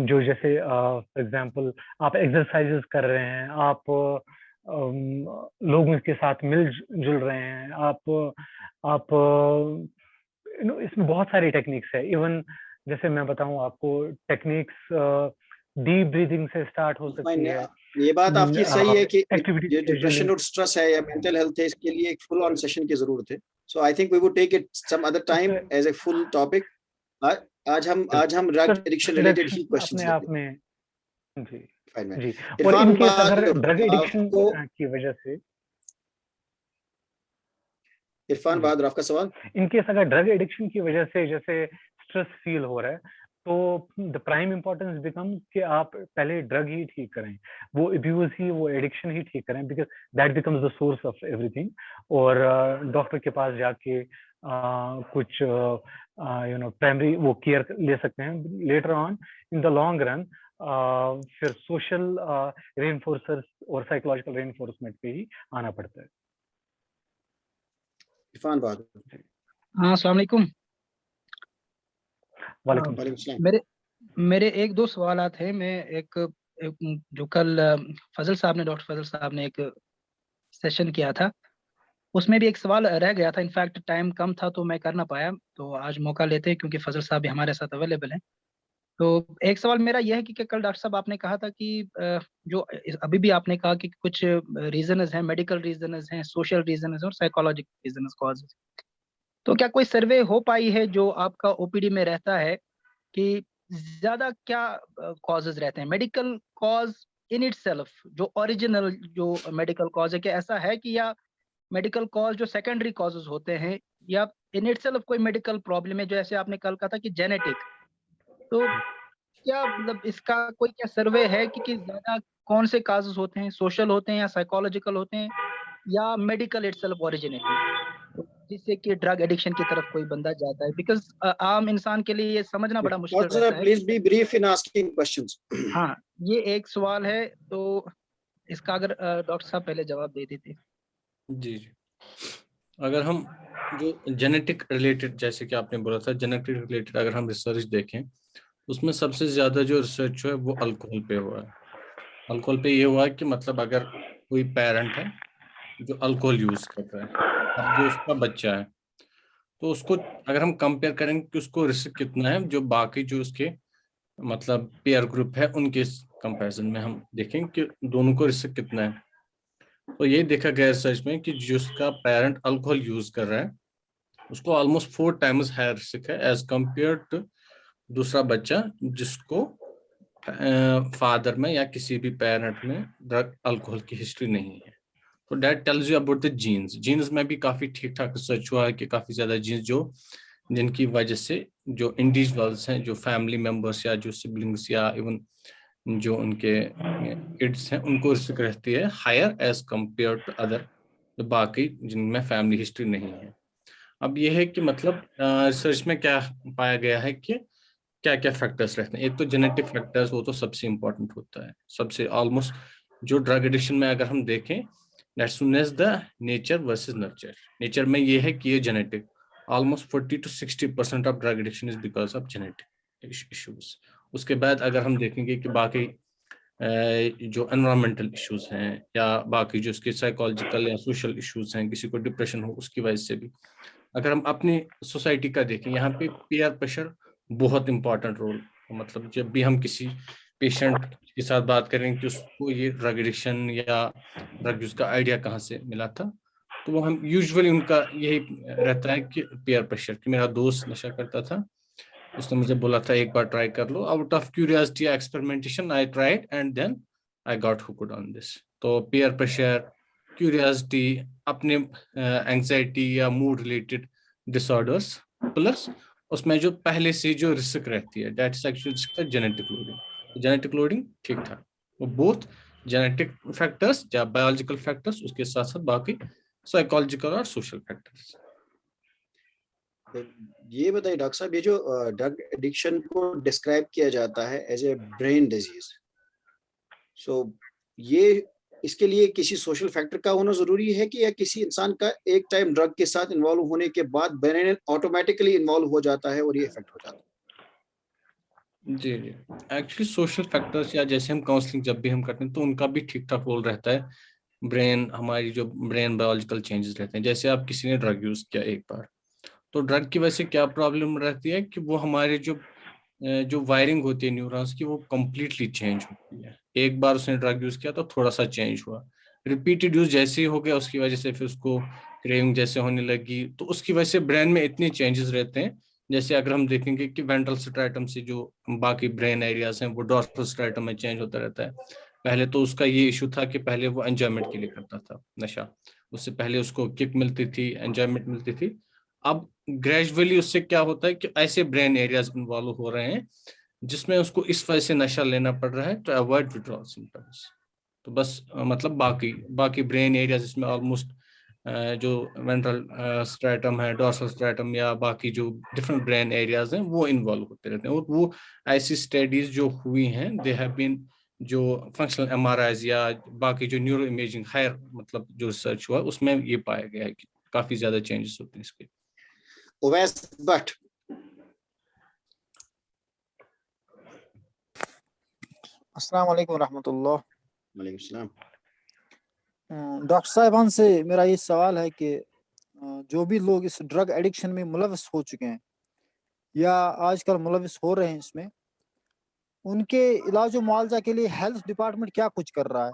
जो जैसे फॉर एग्जांपल आप एक्सरसाइजेस कर रहे हैं, आप लोगों के साथ मिलजुल रहे हैं, आप इसमें बहुत सारी टेक्निक्स है। इवन जैसे मैं बताऊं आपको, टेक्निक्स डीप ब्रीदिंग से स्टार्ट हो सकती है। ये बात आपकी सही है कि एक्टिविटी ये डिप्रेशन और स्ट्रेस है या मेंटल हेल्थ है, इसके लिए एक फुल ऑन सेशन की जरूरत है। So I think we would take it some other time as a full topic. आज हम ड्रग एडिक्शन रिलेटेड ही क्वेश्चंस अपने आप में जी जी। और इरफान इनकेस अगर बाद ड्रग एडिक्शन आपको की वजह से, इरफान बाद आपका सवाल, इनकेस अगर ड्रग एडिक्शन की वजह से जैसे स्ट्रेस फील हो रहा है, तो द प्राइम इंपॉर्टेंस बिकम्स कि आप पहले ड्रग ही ठीक करें, वो अब्यूज ही, वो एडिक्शन ही ठीक करें, because that becomes the source of everything. और डॉक्टर के पास जाके कुछ प्राइमरी वो केयर ले सकते हैं। Later on in the long run फिर सोशल रेनफोर्सर्स और साइकोलॉजिकल रेनफोर्समेंट पे ही आना पड़ता है। इरफान बाद। हाँ, अस्सलाम वालेकुम। वालेकुम सलाम। मेरे एक दो सवालात हैं। मैं एक जो कल फजल साहब ने, डॉक्टर फजल साहब ने एक सेशन किया था, उसमें भी एक सवाल रह गया था। इनफैक्ट टाइम कम था तो मैं कर ना पाया, तो आज मौका लेते हैं क्योंकि फजल साहब भी हमारे साथ अवेलेबल हैं। तो एक सवाल मेरा यह है कि कल डॉक्टर साहब आपने कहा था कि जो अभी भी आपने कहा कि कुछ रीजनस हैं, मेडिकल रीजनस हैं, सोशल रीजनस हैं और साइकोलॉजिकल रीजनस कॉजेज। तो क्या कोई सर्वे हो पाई है जो आपका ओपीडी में रहता है कि ज्यादा क्या कॉजेज रहते हैं, मेडिकल कॉज इन इटसेल्फ जो ओरिजिनल जो मेडिकल कॉज है, क्या ऐसा है कि या मेडिकल कॉज जो सेकेंडरी कॉजेज होते हैं, या इन इटसेल्फ कोई मेडिकल प्रॉब्लम है जो ऐसे आपने कल कहा था कि जेनेटिक। तो क्या मतलब इसका कोई क्या सर्वे है कि ज्यादा कौन से काजेस होते हैं, सोशल होते हैं या साइकोलॉजिकल होते हैं या मेडिकल इटसेल्फ ओरिजिनेटेड, जिससे कि ड्रग एडिक्शन की तरफ कोई बंदा जाता है? बिकॉज आम इंसान के लिए ये समझना बड़ा मुश्किल रहता है। Please be brief in asking questions. हाँ, ये एक सवाल है, तो इसका अगर डॉक्टर साहब पहले जवाब दे देते। जी जी। अगर हम जो जेनेटिक रिलेटेड, जैसे कि आपने बोला था जेनेटिक रिलेटेड, अगर हम रिसर्च देखें, उसमें सबसे ज्यादा जो रिसर्च है वो अल्कोहल पे हुआ है। अल्कोहल पे ये हुआ है कि मतलब अगर कोई पेरेंट है जो अल्कोहल यूज कर रहा है, अब जो उसका बच्चा है, तो उसको अगर हम कंपेयर करेंगे कि उसको रिस्क कितना है, जो बाकी जो उसके मतलब पेयर ग्रुप है उनके कंपैरिजन में हम देखें कि दोनों को रिस्क कितना है, तो ये देखा गया रिसर्च में कि जिसका पेरेंट अल्कोहल यूज कर रहा है उसको ऑलमोस्ट 4 टाइम्स हायर रिस्क है एज कंपेयर टू दूसरा बच्चा जिसको फादर में या किसी भी पेरेंट में ड्रग अल्कोहल की हिस्ट्री नहीं है। तो that tells you about the genes में भी काफी ठीक ठाक रिसर्च हुआ है कि काफी ज्यादा जीन्स जो जिनकी वजह से जो इंडिविजुअल्स हैं, जो फैमिली मेंबर्स या जो सिबलिंग्स या इवन जो उनके किड्स हैं, उनको रिस्क रहती है higher as compare to other बाकी जिनमें फैमिली हिस्ट्री नहीं है। अब ये है कि मतलब रिसर्च में क्या पाया गया है कि क्या क्या फैक्टर्स रहते हैं। एक तो जेनेटिक फैक्टर्स, वो तो सबसे इंपॉर्टेंट होता है, सबसे ऑलमोस्ट जो ड्रग एडिक्शन में अगर हम देखें, that's known as the nature versus nurture. Nature में ये है कि ये genetic, almost 40 to 60% of drug addiction is because of genetic issues. उसके बाद अगर हम देखेंगे कि बाकी जो एनवायरमेंटल इश्यूज हैं या बाकी जो उसके साइकोलॉजिकल या सोशल इश्यूज हैं, किसी को डिप्रेशन हो उसकी वजह से भी। अगर हम अपनी सोसाइटी का देखें, यहाँ पे पीयर प्रेशर बहुत इंपॉर्टेंट रोल, मतलब जब भी हम किसी पेशेंट के साथ बात करें कि उसको ये ड्रग एडिक्शन या ड्रग यूज का आइडिया कहाँ से मिला था, तो वो हम यूजुअली उनका यही रहता है कि पीयर प्रेशर, कि मेरा दोस्त नशा करता था, उसने मुझे बोला था एक बार ट्राई कर लो, out of curiosity experimentation I tried and then I got hooked on this. तो पीयर प्रेशर, क्यूरियोसिटी, अपने एंजाइटी या मूड रिलेटेड डिसऑर्डर्स, प्लस उसमें जो पहले से जो रिस्क रहती है, that is actually genetic loading. Genetic loading ठीक ठाक, वो बोथ जेनेटिक फैक्टर्स या बायोलॉजिकल फैक्टर्स, उसके साथ साथ बाकी साइकोलॉजिकल और सोशल फैक्टर्स। ये बताइए डॉक्टर साहब, ये जो ड्रग एडिक्शन को डिस्क्राइब किया जाता है एज ए ब्रेन डिजीज, सो ये इसके लिए किसी सोशल फैक्टर का होना जरूरी है कि या किसी इंसान का एक टाइम ड्रग के साथ इन्वॉल्व होने के बाद ब्रेन ऑटोमेटिकली इन्वॉल्व हो जाता है और ये इफेक्ट हो जाता है? जी जी, एक्चुअली सोशल फैक्टर्स या जैसे हम काउंसलिंग जब भी हम करते हैं तो उनका भी ठीक ठाक रोल रहता है। ब्रेन, हमारी जो ब्रेन बायोलॉजिकल चेंजेस रहते हैं, जैसे आप किसी ने ड्रग यूज किया एक बार, तो ड्रग की वजह से क्या प्रॉब्लम रहती है कि वो हमारे जो वायरिंग होती है न्यूरॉन्स की, वो कम्प्लीटली चेंज होती है। एक बार उसने ड्रग यूज किया तो थोड़ा सा चेंज हुआ, रिपीटेड यूज जैसे ही हो गया उसकी वजह से फिर उसको क्रेविंग जैसे होने लगी, तो उसकी वजह से ब्रेन में इतने चेंजेस रहते हैं। जैसे अगर हम देखेंगे कि वेंट्रल स्ट्रैटम से जो बाकी ब्रेन एरियाज हैं वो डॉर्सल स्ट्रैटम में चेंज होता रहता है। पहले तो उसका ये इशू था कि पहले वो एंजॉयमेंट के लिए करता था नशा, उससे पहले उसको किक मिलती थी, एंजॉयमेंट मिलती थी। अब ग्रेजुअली उससे क्या होता है कि ऐसे ब्रेन एरियाज इन्वॉल्व हो रहे हैं जिसमें उसको इस वजह से नशा लेना पड़ रहा है टू अवॉइड विड्रॉल सिम्टम्स। तो बस मतलब बाकी बाकी ब्रेन एरियाज जिसमें ऑलमोस्ट जो वेंट्रल स्ट्रैटम है, डॉर्सल स्ट्रैटम या बाकी जो डिफरेंट ब्रेन एरियाज हैं वो इन्वॉल्व होते रहते हैं। और वो ऐसी स्टडीज जो हुई हैं, दे हैव बीन, जो फंक्शनल एमआरआईज या बाकी जो न्यूरो इमेजिंग हायर मतलब जो रिसर्च हुआ उसमें ये पाया गया है कि काफी ज्यादा चेंजेस होते हैं इसके। उवैस भट्ट। अस्सलाम वालेकुम रहमतुल्लाह। वालेकुम सलाम। डॉक्टर साहिबान से मेरा ये सवाल है कि जो भी लोग इस ड्रग एडिक्शन में मुलविस हो चुके हैं या आजकल मुलविस हो रहे हैं इसमें, उनके इलाज और मुआवजा के लिए हेल्थ डिपार्टमेंट क्या कुछ कर रहा है,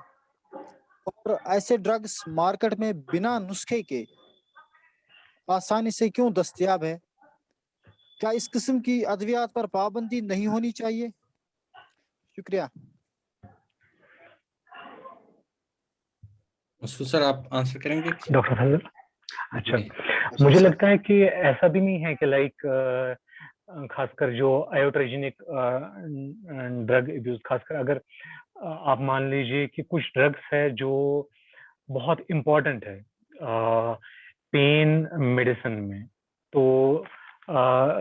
और ऐसे ड्रग्स मार्केट में बिना नुस्खे के आसानी से क्यों दस्तयाब है? क्या इस किस्म की अद्वियात पर पाबंदी नहीं होनी चाहिए? शुक्रिया। सर आप आंसर करेंगे? डॉक्टर फजल, अच्छा, मुझे लगता है कि ऐसा भी नहीं है कि लाइक खासकर जो आयोट्रोजेनिक ड्रग अब्यूज, खासकर अगर आप मान लीजिए कि कुछ ड्रग्स है जो बहुत इम्पोर्टेंट है पेन मेडिसिन में, तो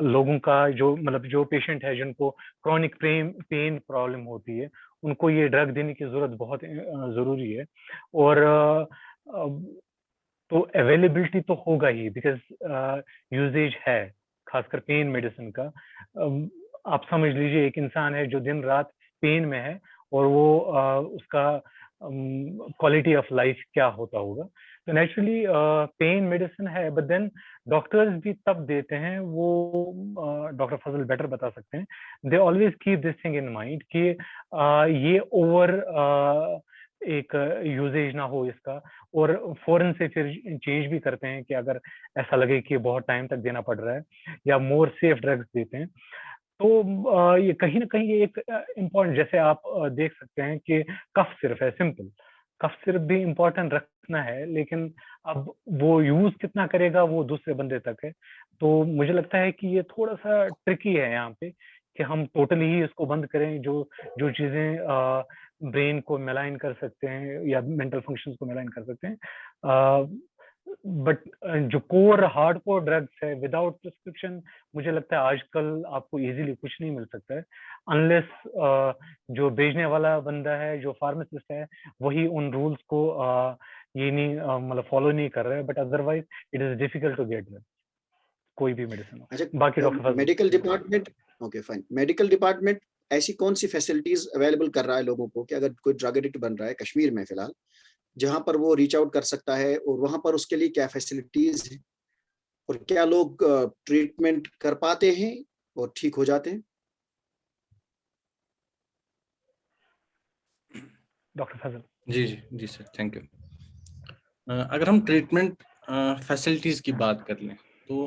लोगों का जो मतलब जो पेशेंट है जिनको क्रॉनिक पेन प्रॉब्लम होती है, उनको ये ड्रग देने की जरूरत बहुत जरूरी है। और तो अवेलेबिलिटी तो होगा ही, बिकॉज यूजेज है खासकर पेन मेडिसिन का। आप समझ लीजिए एक इंसान है जो दिन रात पेन में है और वो उसका क्वालिटी ऑफ लाइफ क्या होता होगा। तो नेचुरली पेन मेडिसिन है, बट देन डॉक्टर्स भी तब देते हैं, वो डॉक्टर फजल बेटर बता सकते हैं, they always keep this thing in mind कि ये ओवर एक यूजेज ना हो इसका, और फौरन से फिर चेंज भी करते हैं कि अगर ऐसा लगे कि बहुत टाइम तक देना पड़ रहा है, या मोर सेफ ड्रग्स देते हैं। तो ये कहीं ना कहीं ये एक इम्पोर्टेंट, जैसे आप देख सकते हैं कि कफ सिर्फ है, सिंपल कफ सिर्फ भी इम्पोर्टेंट रखना है, लेकिन अब वो यूज कितना करेगा वो दूसरे बंदे तक है। तो मुझे लगता है कि ये थोड़ा सा ट्रिकी है यहाँ पे कि हम टोटली ही इसको बंद करें, जो जो चीजें ब्रेन को मेलाइन कर सकते हैं या मेंटल फंक्शंस को मेलाइन कर सकते हैं। बट जो कोर हार्ड कोर ड्रग्स है विदाउट प्रिस्क्रिप्शन, मुझे लगता है आजकल आपको इजीली कुछ नहीं मिल सकता है, अनलेस जो बेचने वाला बंदा है, जो फार्मासिस्ट है, वही उन रूल्स को ये नहीं मतलब फॉलो नहीं कर रहा है। But otherwise it is difficult to get that, कोई भी मेडिसिन। अच्छा, बाकी doctor medical department, okay fine, medical department ऐसी कौन सी फैसिलिटीज अवेलेबल कर रहा है लोगों को कि अगर कोई ड्रग एडिक्ट बन रहा है कश्मीर में फिलहाल, जहां पर वो रीच आउट कर सकता है, और वहां पर उसके लिए क्या फैसिलिटीज है, और क्या लोग ट्रीटमेंट कर पाते हैं और ठीक हो जाते हैं? डॉक्टर फजल। जी जी जी सर, थैंक यू। अगर हम ट्रीटमेंट फैसिलिटीज की बात कर लें तो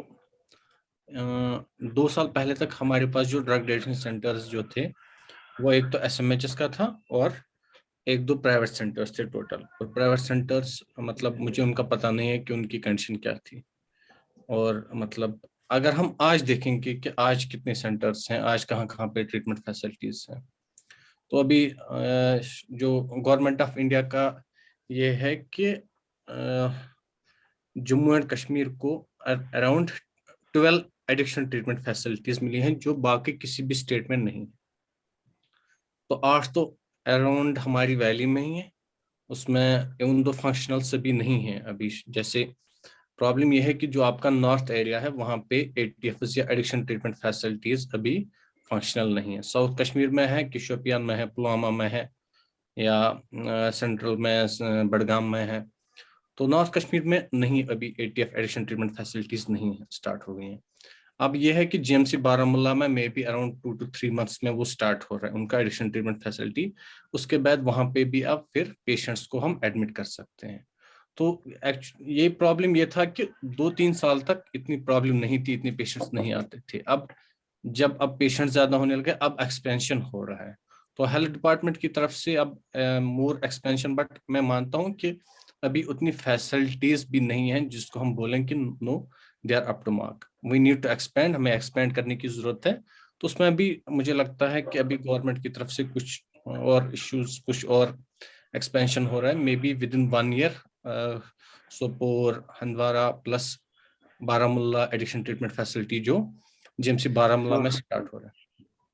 2 साल पहले तक हमारे पास जो ड्रग एडिक्शन सेंटर्स जो थे वो एक तो SMHS का था और एक दो प्राइवेट सेंटर्स थे टोटल, और प्राइवेट सेंटर्स मतलब मुझे उनका पता नहीं है कि उनकी कंडीशन क्या थी। और मतलब अगर हम आज देखेंगे कि आज कितने सेंटर्स हैं, आज कहाँ कहाँ पे ट्रीटमेंट फैसिलिटीज हैं, तो अभी जो गवर्नमेंट ऑफ इंडिया का ये है कि जम्मू एंड कश्मीर को अराउंड 12 एडिक्शन ट्रीटमेंट फैसिलिटीज मिली हैं, जो बाकी किसी भी स्टेट में नहीं। तो 8 तो अराउंड हमारी वैली में ही है, उसमें उन दो फंक्शनल सभी नहीं है अभी। जैसे प्रॉब्लम यह है कि जो आपका नॉर्थ एरिया है वहाँ पे एटीएफएस या एडिक्शन ट्रीटमेंट फैसिलिटीज अभी फंक्शनल नहीं है। साउथ कश्मीर में है कि शोपियान में है, पुलवामा में है, या सेंट्रल में बडगाम में है। तो नॉर्थ कश्मीर में नहीं, अभी एटीएफ एडिक्शन ट्रीटमेंट फैसिलिटीज नहीं है, स्टार्ट हो गई हैं। अब यह है कि जीएमसी बारामूला में may be around 2 to 3 months में वो स्टार्ट हो रहा है उनका एडिक्शन ट्रीटमेंट फैसिलिटी। उसके बाद वहां पे भी अब फिर पेशेंट्स को हम एडमिट कर सकते हैं। तो ये प्रॉब्लम ये था कि 2-3 साल तक इतनी प्रॉब्लम नहीं थी, इतने पेशेंट्स नहीं आते थे। अब जब पेशेंट ज्यादा होने लगे, अब एक्सपेंशन हो रहा है। तो हेल्थ डिपार्टमेंट की तरफ से अब मोर एक्सपेंशन, बट मैं मानता हूं कि अभी उतनी फैसिलिटीज भी नहीं है जिसको हम बोलें कि no they are up to mark, we need to expand, हमें एक्सपेंड करने की जरूरत है। तो उसमें भी मुझे लगता है कि अभी गवर्नमेंट की तरफ से कुछ और इश्यूज, कुछ और एक्सपेंशन हो रहा है, may be with in 1 year Sopore, Handwara plus Baramulla addiction treatment facility जो जीएमसी बारामूला में स्टार्ट हो रहा है।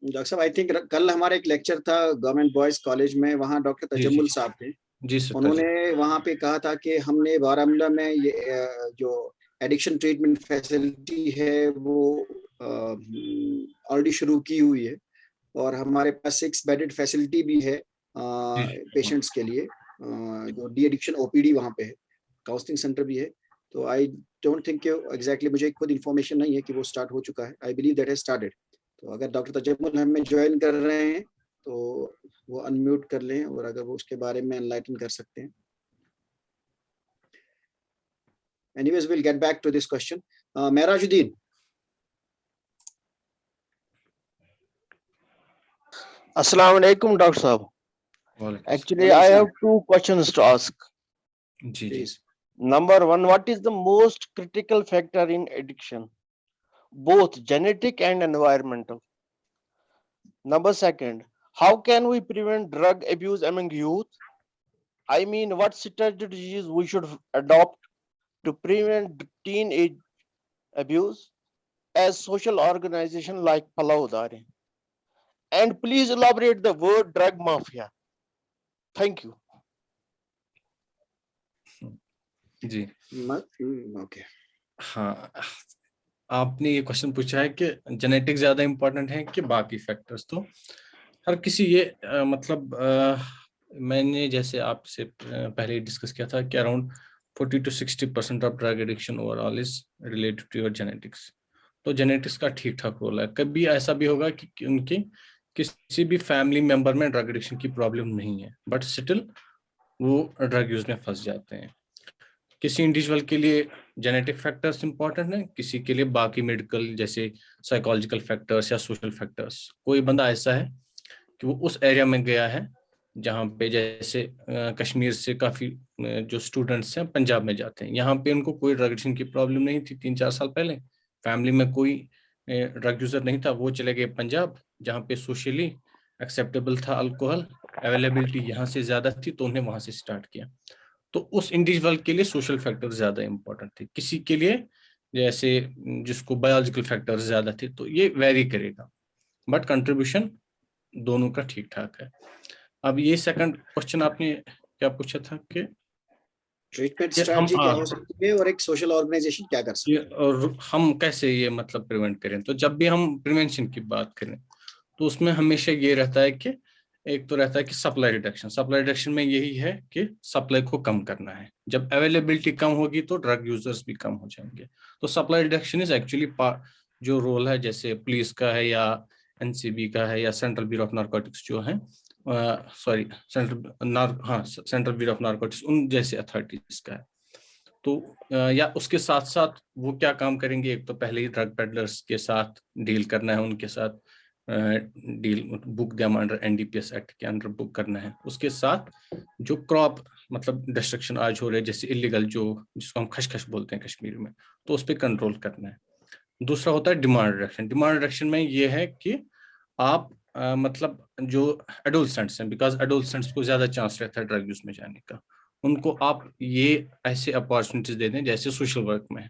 डॉक्टर साहब, आई थिंक कल हमारा एक लेक्चर था गवर्नमेंट बॉयज कॉलेज में, वहाँ डॉक्टर तजम्मुल साहब थे। जी सर, उन्होंने वहाँ पे कहा था कि हमने बारामूला में ये जो एडिक्शन ट्रीटमेंट फैसिलिटी है वो ऑलरेडी शुरू की हुई है, और हमारे पास 6 बेडेड फैसिलिटी भी है पेशेंट्स के लिए, जो डी एडिक्शन ओपीडी वहाँ पे है, काउंसलिंग सेंटर भी है। तो आई डोंट थिंक एग्जैक्टली, मुझे खुद इन्फॉर्मेशन नहीं है कि वो स्टार्ट हो चुका है। I believe that has started. तो अगर डॉक्टर तजम्मुल हमें ज्वाइन कर रहे हैं तो वो अनम्यूट कर लें, और अगर वो उसके बारे में एनलाइटन कर सकते हैं। Anyways, we'll get back to this question. Mehrajuddin. Assalamu alaikum, Dr. Saab. Actually, I have 2 questions to ask. Please. Number 1, what is the most critical factor in addiction? Both genetic and environmental. Number 2, how can we prevent drug abuse among youth? I mean, what strategies we should adopt to prevent teenage abuse as social organization like Palaudare? And please elaborate the word drug mafia. Thank you. जी okay. हाँ, आपने ये question पूछा है कि genetic ज्यादा important है कि बाकी फैक्टर्स। तो हर किसी ये मतलब मैंने जैसे आपसे पहले डिस्कस किया था कि around 40 to 60% of drug addiction overall is related to your genetics. तो जेनेटिक्स का ठीक ठाक रोल है। कभी ऐसा भी होगा कि उनकी किसी भी फैमिली मेंबर में ड्रग एडिक्शन की प्रॉब्लम नहीं है, बट स्टिल वो ड्रग यूज में फंस जाते हैं। किसी इंडिविजुअल के लिए जेनेटिक फैक्टर्स इंपॉर्टेंट है, किसी के लिए बाकी मेडिकल जैसे साइकोलॉजिकल फैक्टर्स या सोशल फैक्टर्स। कोई बंदा ऐसा है कि वो उस एरिया में गया है जहाँ पे जैसे कश्मीर से काफी जो स्टूडेंट्स हैं पंजाब में जाते हैं, यहाँ पे उनको कोई ड्रग एडिक्शन की प्रॉब्लम नहीं थी 3-4 साल पहले, फैमिली में कोई ड्रग यूजर नहीं था, वो चले गए पंजाब जहाँ पे सोशली एक्सेप्टेबल था अल्कोहल, अवेलेबिलिटी यहाँ से ज्यादा थी, तो उन्हें वहां से स्टार्ट किया। तो उस इंडिविजुअल के लिए सोशल फैक्टर ज्यादा इंपॉर्टेंट थे, किसी के लिए जैसे जिसको बायोलॉजिकल फैक्टर ज्यादा थे। तो ये वेरी करेगा, बट कंट्रीब्यूशन दोनों का ठीक ठाक है। अब ये सेकंड क्वेश्चन आपने क्या पूछा था कि ट्रीटमेंट स्ट्रेटजी क्या हो सकती है और एक सोशल ऑर्गेनाइजेशन क्या कर सकती है, और हम कैसे ये मतलब प्रिवेंट करें। तो जब भी हम प्रिवेंशन की बात करें तो उसमें हमेशा ये रहता है कि एक तो रहता है कि सप्लाई रिडक्शन। सप्लाई रिडक्शन में यही है कि सप्लाई को कम करना है। जब अवेलेबिलिटी कम होगी तो ड्रग यूजर्स भी कम हो जाएंगे। तो सप्लाई रिडक्शन इज एक्चुअली जो रोल है जैसे पुलिस का है या एनसीबी का है या सेंट्रल ब्यूरो ऑफ नारकोटिक्स जो है, सेंट्रल ब्यूरो ऑफ नारकोटिक्स उन जैसे अथॉरिटीज का है। तो या उसके साथ साथ वो क्या काम करेंगे, एक तो पहले ही ड्रग पेडलर्स के साथ डील करना है, उनके साथ deal book them under NDPS act के अंडर बुक करना है। उसके साथ जो क्रॉप मतलब डिस्ट्रक्शन आज हो रहे हैं जैसे इलीगल जो जिसको हम खशखश बोलते हैं कश्मीर में, तो उस पर कंट्रोल करना है। दूसरा होता है डिमांड रिडक्शन। डिमांड रिडक्शन में ये है कि आप मतलब जो एडोलसेंट्स हैं, बिकॉज एडोलसेंट्स को ज्यादा चांस रहता है ड्रग यूज में जाने का, उनको आप ये ऐसे अपॉर्चुनिटीज दे दें जैसे सोशल वर्क में है।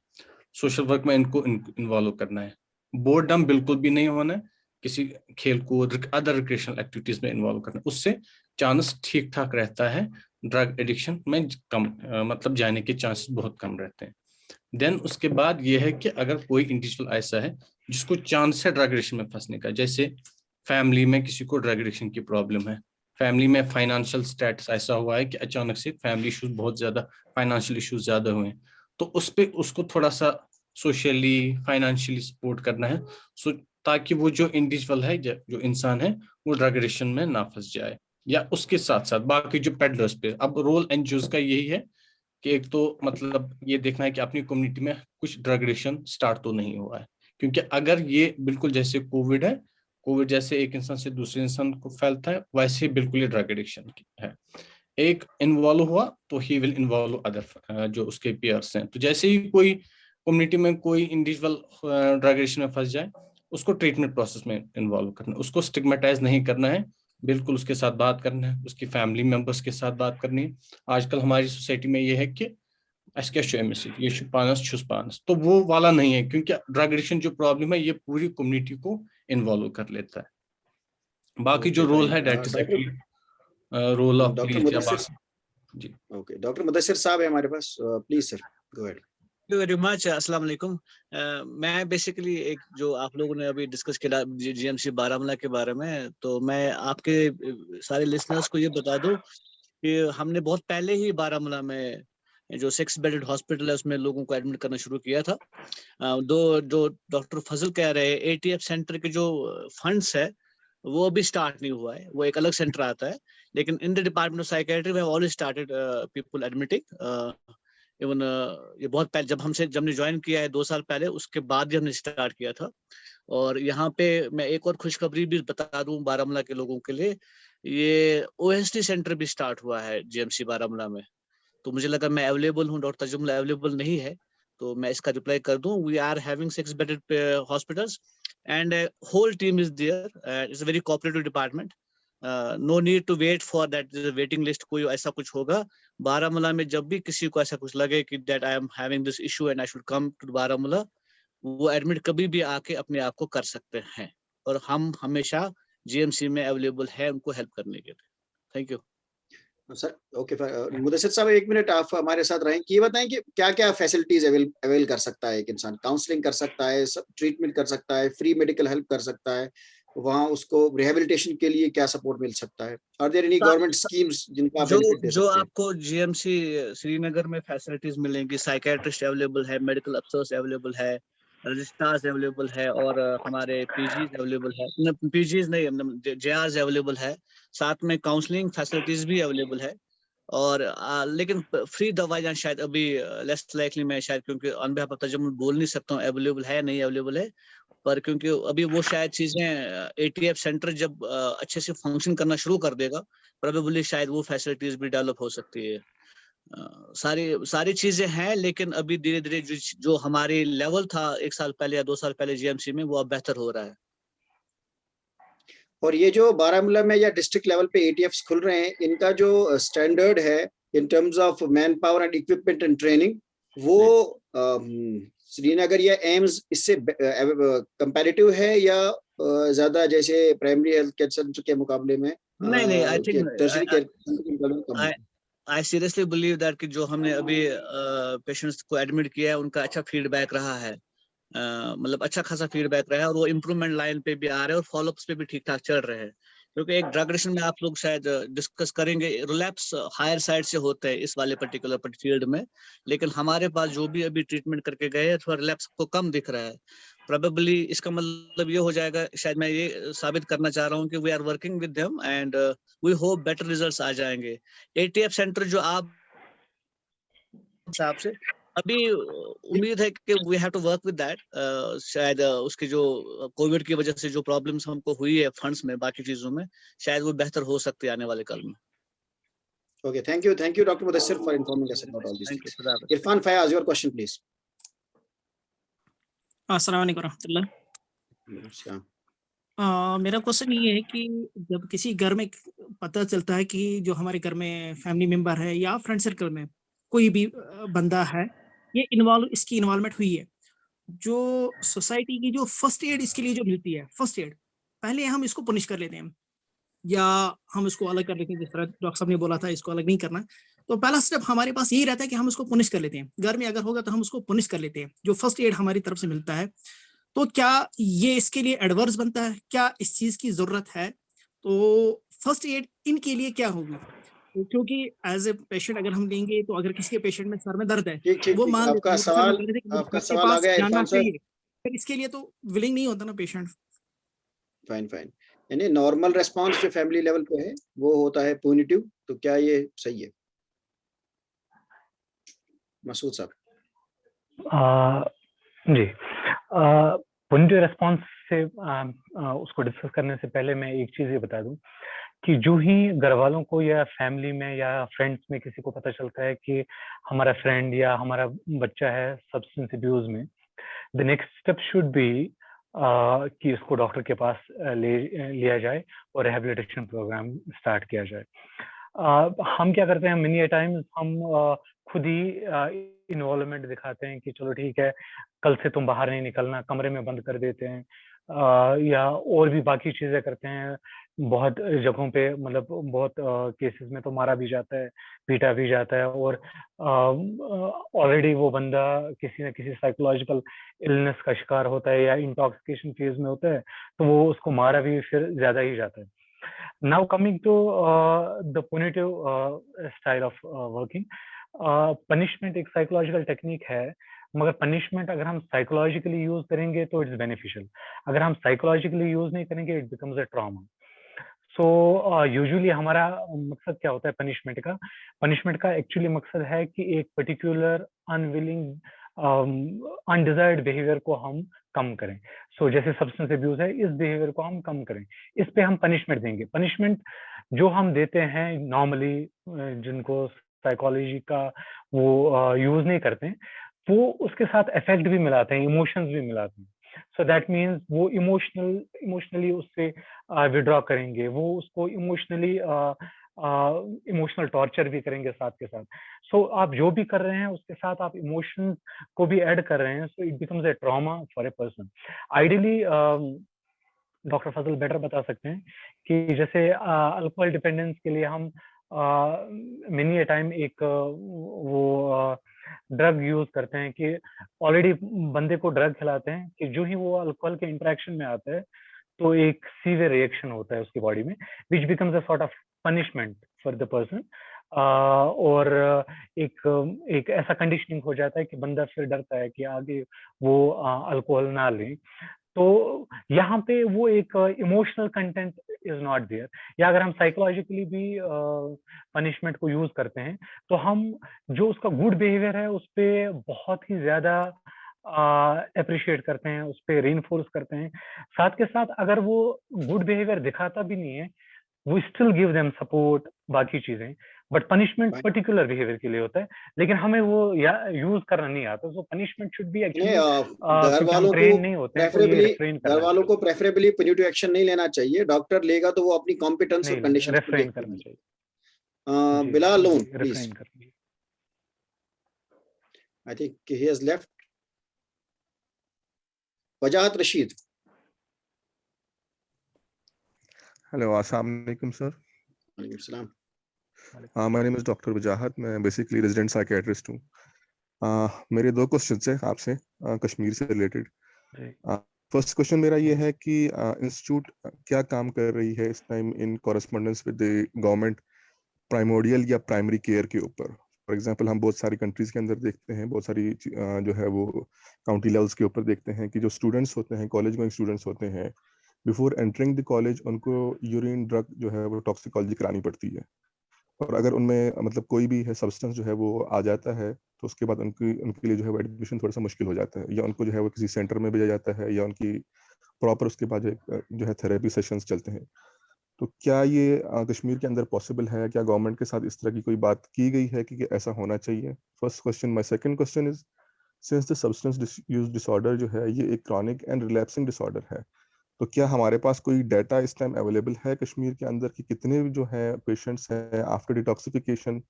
सोशल वर्क में इनको इन्वॉल्व करना है। बोर्डम बिल्कुल भी नहीं होना है, किसी खेल कूद अदर रिक्रिएशनल एक्टिविटीज में इन्वॉल्व करना है, उससे चांस ठीक ठाक रहता है। ड्रग एडिक्शन में कम मतलब जाने के चांसेस बहुत कम रहते हैं। देन उसके बाद ये है कि अगर कोई इंडिविजुअल ऐसा है जिसको चांस है ड्रग एडिक्शन में फंसने का, जैसे फैमिली में किसी को ड्रग एडिक्शन की प्रॉब्लम है, फैमिली में फाइनेंशियल स्टेटस ऐसा हुआ है कि अचानक से फैमिली इश्यूज बहुत ज्यादा, फाइनेंशियल इश्यूज ज्यादा हुए हैं, तो उस पे उसको थोड़ा सा सोशली फाइनेंशियली सपोर्ट करना है, सो ताकि वो जो इंडिविजुअल है जो इंसान है वो ड्रग एडिक्शन में ना फंस जाए। या उसके साथ साथ बाकी जो पेडलर्स पे, अब रोल एनजीओज का यही है कि एक तो मतलब ये देखना है कि अपनी कम्युनिटी में कुछ ड्रग एडिक्शन स्टार्ट तो नहीं हुआ है, क्योंकि अगर ये बिल्कुल जैसे कोविड है, कोविड जैसे एक इंसान से दूसरे इंसान को फैलता है, वैसे ही बिल्कुल ये ड्रग एडिक्शन है। एक इन्वॉल्व हुआ तो ही विल इन्वॉल्व अदर जो उसके पेयर्स हैं। तो जैसे ही कोई कम्युनिटी में कोई इंडिविजुअल ड्रग एडिक्शन में फंस जाए, उसको ट्रीटमेंट प्रोसेस में इन्वॉल्व करना है, उसको स्टिग्मेटाइज नहीं करना है, बिल्कुल उसके साथ बात करना है, उसकी फैमिली मेंबर्स के साथ बात करनी है। आजकल हमारी सोसाइटी में ये है कि ये पानस तो वो वाला नहीं है, क्योंकि ड्रग एडिक्शन जो प्रॉब्लम है ये पूरी कम्युनिटी को इन्वॉल्व कर लेता है। बाकी जो रोल है that is actually role of doctor police या मुदस्सिर जी। ओके, डॉक्टर मुदस्सिर साहब है हमारे पास, please sir go ahead. Thank you very much. अस्सलाम वालेकुम। मैं बेसिकली एक जो आप लोगों ने अभी डिस्कस किया जीएमसी बारामूला के बारे में, तो मैं आपके सारे लिसनर्स को ये बता दूं कि हमने बहुत पहले ही बारामूला में जो 6 बेडेड हॉस्पिटल है उसमें लोगों को एडमिट करना शुरू किया था। जो डॉक्टर फजल कह रहे हैं एटीएफ सेंटर के जो फंड्स है वो अभी स्टार्ट नहीं हुआ है, वो एक अलग सेंटर आता है, लेकिन in the department of psychiatry we have already started people admitting. Even ये बहुत पहले जब हमने ज्वाइन किया है 2 साल पहले, उसके बाद ही हमने स्टार्ट किया था। और यहाँ पे मैं एक और खुशखबरी भी बता दूं बारामूला के लोगों के लिए, ये ओएसडी सेंटर भी स्टार्ट हुआ है जीएमसी बारामूला में। तो मुझे लगा मैं अवेलेबल हूँ, डॉक्टर तजुमला अवेलेबल नहीं है, तो मैं इसका रिप्लाई कर दूं। We are having 6 bedded hospitals and whole team is there. It's a very cooperative department. No need to wait for that waiting list, कोई ऐसा कुछ होगा। बारामूला में जब भी किसी को ऐसा कुछ लगे कि that I am having this issue and I should come to Baramulla, वो एडमिट कभी भी आके अपने आप को कर सकते हैं, और हम हमेशा जीएमसी में अवेलेबल है उनको हेल्प करने के लिए। Thank you sir. Okay, Mudassir साहब 1 मिनट आप हमारे साथ रहें, ये बताएं कि क्या क्या फैसिलिटीज अवेल कर सकता है एक इंसान? काउंसलिंग कर सकता है, ट्रीटमेंट कर सकता है, फ्री मेडिकल हेल्प कर सकता है, वहाँ उसको रिहेबिलिटेशन के लिए क्या सपोर्ट मिल सकता है? Are there any government schemes जिनका आप बेनिफिट दे सकते हैं? आपको जीएमसी श्रीनगर में फैसिलिटीज मिलेंगी, साइकेट्रिस्ट अवेलेबल है, मेडिकल अफसर्स अवेलेबल है, रजिस्ट्रार्स अवेलेबल है, और हमारे पीजीज अवेलेबल है, पीजीज नहीं जेआरस अवेलेबल है, साथ में काउंसलिंग फैसिलिटीज भी अवेलेबल है। और लेकिन फ्री दवाइयाँ शायद अभी लेस लाइकली मैं शायद, क्योंकि ऑन बिहाफ ऑफ तजुम्मुल बोल नहीं सकता हूँ अवेलेबल है नहीं अवेलेबल है, पर क्योंकि अभी वो शायद चीजें एटीएफ सेंटर जब अच्छे से फंक्शन करना शुरू कर देगा, प्रोबेबली शायद वो फैसिलिटीज भी डेवलप हो सकती है। सारी चीजें हैं, लेकिन अभी धीरे धीरे जो हमारे लेवल था 1 साल पहले या 2 साल पहले जीएमसी में, वो अब बेहतर हो रहा है। और ये जो बारामूला में या डिस्ट्रिक्ट लेवल पे एटीएफ्स खुल रहे हैं, इनका जो स्टैंडर्ड है in terms of man power and equipment and training, वो श्रीनगर या एम्स इससे कंपैरेटिव है या ज्यादा जैसे प्राइमरी हेल्थ केयर सेंटर के मुकाबले में? नहीं, I think tertiary care I seriously believe that कि जो हमने अभी पेशेंट्स को एडमिट किया है उनका अच्छा फीडबैक रहा है, मतलब अच्छा खासा फीडबैक रहा है, और वो इम्प्रूवमेंट लाइन पे भी आ रहे हैं और फॉलोअप्स पे भी ठीक ठाक चल रहे हैं। क्योंकि एक ड्रग एडिक्शन में आप लोग शायद डिस्कस करेंगे, रिलैप्स हायर साइड से होते हैं इस वाले पर्टिकुलर फील्ड में, लेकिन हमारे पास जो भी अभी ट्रीटमेंट करके गए हैं थोड़ा रिलैप्स को कम दिख रहा है। प्रोबेबली इसका मतलब ये हो जाएगा, शायद मैं ये साबित करना चाह रहा हूँ कि we are working with them and we hope better results आ जाएंगे। एटीएफ सेंटर जो आप हिसाब से अभी उम्मीद है कि we have to work with that. शायद उसके जो कोविड की वजह से जो प्रॉब्लम्स हमको हुई है फंड्स में, बाकी चीजों में, शायद वो बेहतर हो सकती है आने वाले कल में। Okay, thank you, Dr. Mudassir, for informing us about all these Thank you. things. खुदा हाफिज। Irfan Fayaz, your question, please. अस्सलाम वालेकुम रहमतुल्लाह। मेरा क्वेश्चन ये है कि जब किसी घर में पता चलता है कि जो हमारे घर में फैमिली मेंबर है या फ्रेंड सर्कल में कोई भी बंदा है, ये इसकी इन्वॉल्वमेंट हुई है, जो सोसाइटी की जो फर्स्ट एड इसके लिए जो मिलती है, फर्स्ट एड पहले हम इसको पनिश कर लेते हैं या हम इसको अलग कर लेते हैं, जिस तरह डॉक्टर साहब ने बोला था इसको अलग नहीं करना। तो पहला स्टेप हमारे पास यही रहता है कि हम उसको पनिश कर लेते हैं। घर में अगर होगा तो हम उसको पनिश कर लेते हैं, जो फर्स्ट एड हमारी तरफ से मिलता है। तो क्या ये इसके लिए एडवर्स बनता है? क्या इस चीज की जरूरत है? तो फर्स्ट एड इनके लिए क्या होगी? क्योंकि एज ए पेशेंट अगर हम लेंगे तो अगर किसी के पेशेंट में सर में दर्द है, ठीक, वो मान लेते आपका हैं, सवाल डॉक्टर के आ पास गया जाना इरफान सर। चाहिए, फिर इसके लिए तो विलिंग नहीं होता ना पेशेंट। फाइन। यानी नॉर्मल रेस्पॉन्स जो फैमिली लेवल पे है वो होता है पुनिटिव, तो क्या ये सही है मसूद साहब? जी, पुनिटिव रेस्पॉन्स से उसको डिस्कस करने से पहले मैं एक चीज ये बता दूं कि जो ही घर वालों को या फैमिली में या फ्रेंड्स में किसी को पता चलता है कि हमारा फ्रेंड या हमारा बच्चा है सब्सटेंस अब्यूज में, the next step should be कि इसको डॉक्टर के पास लिया जाए और रिहेबिलिटेशन प्रोग्राम स्टार्ट किया जाए। हम क्या करते हैं, मेनी टाइम्स हम खुद ही इन्वॉल्वमेंट दिखाते हैं कि चलो ठीक है, कल से तुम बाहर नहीं निकलना, कमरे में बंद कर देते हैं, या और भी बाकी चीजें करते हैं। बहुत जगहों पे मतलब बहुत केसेस में तो मारा भी जाता है, पीटा भी जाता है, और ऑलरेडी वो बंदा किसी न किसी साइकोलॉजिकल इलनेस का शिकार होता है या इंटॉक्सिकेशन फेज में होता है, तो वो उसको मारा भी फिर ज्यादा ही जाता है। Now coming to the punitive style of working, punishment एक psychological technique है, मगर punishment अगर हम psychologically use करेंगे तो it's beneficial, अगर हम psychologically use नहीं करेंगे it becomes a trauma. So usually हमारा मकसद क्या होता है punishment का? Punishment का actually मकसद है कि एक particular unwilling अनडिजायर्ड बिहेवियर को हम कम करें। सो जैसे सब्सटेंस अब्यूज है, इस बिहेवियर को हम कम करें, इस पे हम पनिशमेंट देंगे। पनिशमेंट जो हम देते हैं नॉर्मली जिनको साइकोलॉजी का वो यूज नहीं करते हैं, वो उसके साथ इफेक्ट भी मिलाते हैं, इमोशंस भी मिलाते हैं। सो दैट मीन्स वो इमोशनली उससे विड्रॉ करेंगे, वो उसको इमोशनल टॉर्चर भी करेंगे साथ के साथ। सो आप जो भी कर रहे हैं उसके साथ आप इमोशंस को भी ऐड कर रहे हैं, so it becomes a trauma for a person. Ideally doctor Fazal better बता सकते हैं कि जैसे अल्कोहल डिपेंडेंस के लिए हम मेनी टाइम एक वो ड्रग यूज करते हैं कि ऑलरेडी बंदे को ड्रग खिलाते हैं कि जो ही वो अल्कोहल के इंटरेक्शन में आता है तो एक सीवियर रिएक्शन होता है उसकी बॉडी में, which becomes a sort of punishment for the person. और एक ऐसा कंडीशनिंग हो जाता है कि बंदा फिर डरता है कि आगे वो अल्कोहल ना लें। तो यहाँ पे वो एक emotional content is not there. या अगर हम साइकोलॉजिकली भी पनिशमेंट को यूज करते हैं तो हम जो उसका गुड बिहेवियर है उस पर बहुत ही ज्यादा अप्रिशिएट करते हैं, उस पर रीइंफोर्स करते हैं। साथ के साथ अगर वो गुड बिहेवियर दिखाता भी नहीं है, we still give them support, बाकी चीजें, बट पनिशमेंट पर्टिकुलर बिहेवियर के लिए होता है, लेकिन हमें वो यूज करना नहीं आता। सो पनिशमेंट शुड बी एक्चुअली घर वालों ट्रेन नहीं होते हैं, तो ये रिफ्रेन करना, घर वालों को प्रेफरेबली पनिटिव एक्शन नहीं लेना चाहिए। डॉक्टर लेगा तो वो अपनी कॉम्पिटेंस और कंडीशन रिफ्रेन करना चाहिए। Bilal loan please. रिफ्रेन करना। I think he has left. Wajahat Rashid. Hello, अस्सलाम वालेकुम सर। वालेकुम सलाम। माय नेम इज डॉक्टर वजाहत, मैं बेसिकली रेजिडेंट साइकियाट्रिस्ट हूँ। मेरे दो क्वेश्चन है आपसे कश्मीर से रिलेटेड। फर्स्ट क्वेश्चन मेरा ये है कि इंस्टीट्यूट क्या काम कर रही है इस time in correspondence with the government primordial या प्राइमरी केयर के ऊपर। फॉर एग्जांपल हम बहुत सारी कंट्रीज के अंदर देखते हैं, बहुत सारी जो है वो काउंटी लेवल्स के ऊपर देखते हैं कि जो स्टूडेंट्स होते हैं, कॉलेज गोइंग स्टूडेंट्स होते हैं, बिफोर एंटरिंग द कॉलेज उनको यूरिन ड्रग जो है वो टॉक्सिकोलॉजी करानी पड़ती है। और अगर उनमें मतलब कोई भी है सब्सटेंस जो है वो आ जाता है तो उसके बाद उनके लिए जो है वो एडमिशन थोड़ा सा मुश्किल हो जाता है, या उनको जो है वो किसी सेंटर में भेजा जाता है, या उनकी प्रॉपर उसके बाद जो है थेरेपी सेशंस चलते हैं। तो क्या ये कश्मीर के अंदर पॉसिबल है? क्या गवर्नमेंट के साथ इस तरह की कोई बात की गई है कि ऐसा होना चाहिए? First question. My second question is, since the substance use disorder जो है ये एक क्रॉनिक एंड रिलैप्सिंग डिसऑर्डर है, तो क्या हमारे पास कोई डाटा इस टाइम अवेलेबल है कश्मीर के अंदर कि कितने जो है पेशेंट्स हैं आफ्टर डिटॉक्सिफिकेशन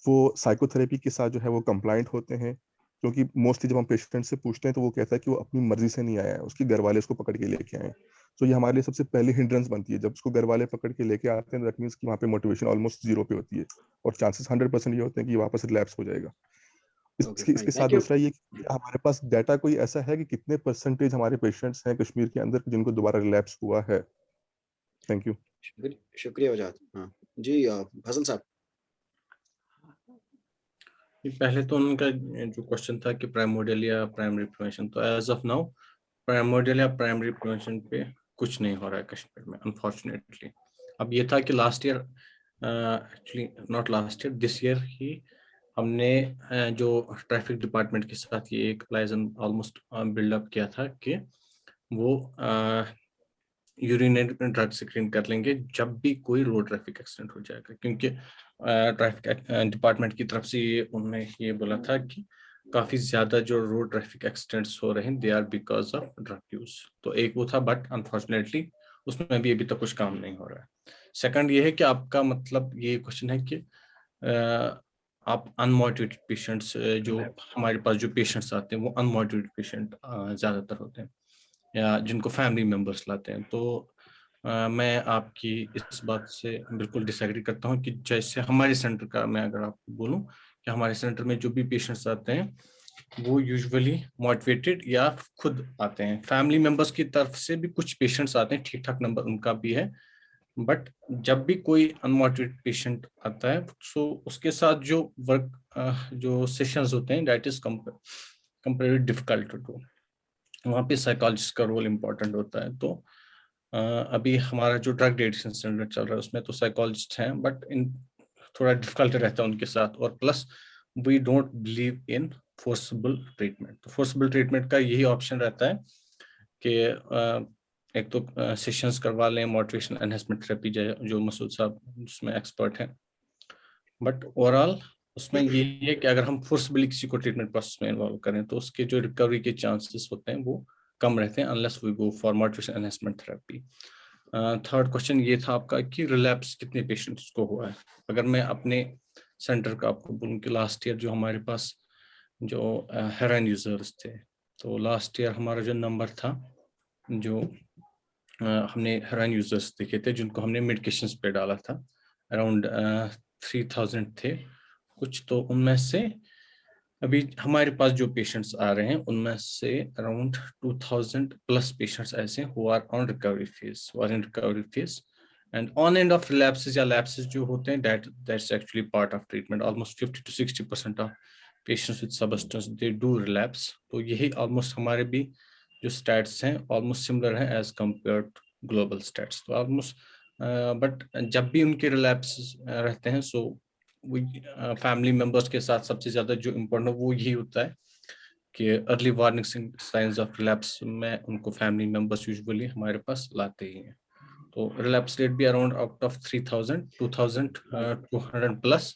वो साइकोथेरेपी के साथ जो है वो कंप्लाइंट होते हैं? क्योंकि मोस्टली जब हम पेशेंट से पूछते हैं तो वो कहता है कि वो अपनी मर्जी से नहीं आया है, उसके घर वाले उसको पकड़ के लेके आए हैं। तो ये हमारे लिए सबसे पहली हिंड्रेंस बनती है। जब उसको घर वाले पकड़ के लेके आते हैं दैट मीन्स कि वहाँ पे मोटिवेशन ऑलमोस्ट 0 पे होती है और चांसेस 100% ये होते हैं कि ये वापस रिलैप्स हो जाएगा। ओके इसके फाइन, इसके साथ थैंक यू। दूसरा ये कि हमारे पास डाटा कोई ऐसा है कि कितने परसेंटेज हमारे पेशेंट्स हैं कश्मीर के अंदर जिनको दोबारा रिलैप्स हुआ है? Thank you. शुक्रिया वजाहत। हाँ जी, फजल साहब। पहले तो उनका जो क्वेश्चन था कि प्राइमोडियल या प्राइमरी प्रिवेंशन, तो एज ऑफ नाउ प्राइमोडियल या प्राइमरी प्रिवेंशन पे कुछ नहीं हो रहा है कश्मीर में अनफॉर्चुनेटली। अब ये था कि last year, actually not last year, this year ही हमने जो ट्रैफिक डिपार्टमेंट के साथ ये एक लाइजन ऑलमोस्ट बिल्डअप किया था कि वो यूरिनरी ड्रग स्क्रीन कर लेंगे जब भी कोई रोड ट्रैफिक एक्सीडेंट हो जाएगा, क्योंकि ट्रैफिक डिपार्टमेंट की तरफ से ये उन्होंने ये बोला था कि काफी ज्यादा जो रोड ट्रैफिक एक्सीडेंट्स हो रहे हैं they are because of drug use. तो एक वो था, बट अनफॉर्चुनेटली उसमें भी अभी तक कुछ काम नहीं हो रहा है। सेकंड ये है कि आपका मतलब ये क्वेश्चन है कि आप अनमोटिवेटेड पेशेंट्स, जो हमारे पास जो पेशेंट्स आते हैं वो अनमोटिवेटेड पेशेंट ज्यादातर होते हैं या जिनको फैमिली मेंबर्स लाते हैं। तो मैं आपकी इस बात से बिल्कुल डिसएग्री करता हूं कि जैसे हमारे सेंटर का मैं अगर आपको बोलूं कि हमारे सेंटर में जो भी पेशेंट्स आते हैं वो यूजुअली मोटिवेटेड या खुद आते हैं। फैमिली मेंबर्स की तरफ से भी कुछ पेशेंट्स आते हैं, ठीक ठाक नंबर उनका भी है, बट जब भी कोई अनमोटिवेटेड पेशेंट आता है सो उसके साथ जो वर्क जो सेशंस होते हैं that is comparatively difficult to do. वहाँ पे साइकोलॉजिस्ट का रोल इम्पोर्टेंट होता है। तो अभी हमारा जो ड्रग एडिक्शन सेंटर चल रहा है उसमें तो साइकोलॉजिस्ट हैं, बट इन थोड़ा डिफिकल्ट रहता है उनके साथ, और plus we don't believe in forcible treatment. तो फोर्सेबल ट्रीटमेंट का यही ऑप्शन रहता है कि एक तो सेशंस करवा लें, मोटिवेशन एनहांसमेंट थेरेपी जो मसूद साहब उसमें एक्सपर्ट हैं, बट ओवरऑल उसमें ये है कि अगर हम फोर्सबली किसी को ट्रीटमेंट प्रोसेस में इन्वॉल्व करें तो उसके जो रिकवरी के चांसेस होते हैं वो कम रहते हैं unless we go for motivation enhancement therapy. Third question ये था आपका कि रिलैप्स कितने पेशेंट्स को हुआ है। अगर मैं अपने सेंटर का आपको बोलूँ कि लास्ट ईयर जो हमारे पास जो हेरोइन यूजर्स थे, तो लास्ट ईयर हमारा जो नंबर था, जो हमने हेरोइन यूजर्स देखे थे जिनको हमने मेडिकेशंस पे डाला था, अराउंड 3000 थे कुछ। तो उनमें से अभी हमारे पास जो पेशेंट्स आ रहे हैं उनमें से अराउंड 2000 प्लस पेशेंट्स ऐसे who are on recovery phase, who are in recovery phase, and on and off relapses या लैप्सेस जो होते हैं that's actually part of treatment. Almost 50 to 60% of patients with substance they do relapse. तो यही almost हमारे भी जो stats हैं ऑलमोस्ट सिमिलर हैं as compare to global stats. तो ऑलमोस्ट बट जब भी उनके रिलैप्स रहते हैं सो फैमिली मेंबर्स के साथ सबसे ज्यादा जो इम्पोर्टेंट वो यही होता है कि early warning science of relapse में उनको फैमिली मेंबर्स यूजुअली हमारे पास लाते ही हैं। तो रिलैप्स रेट भी अराउंड आउट ऑफ 3000 2200 प्लस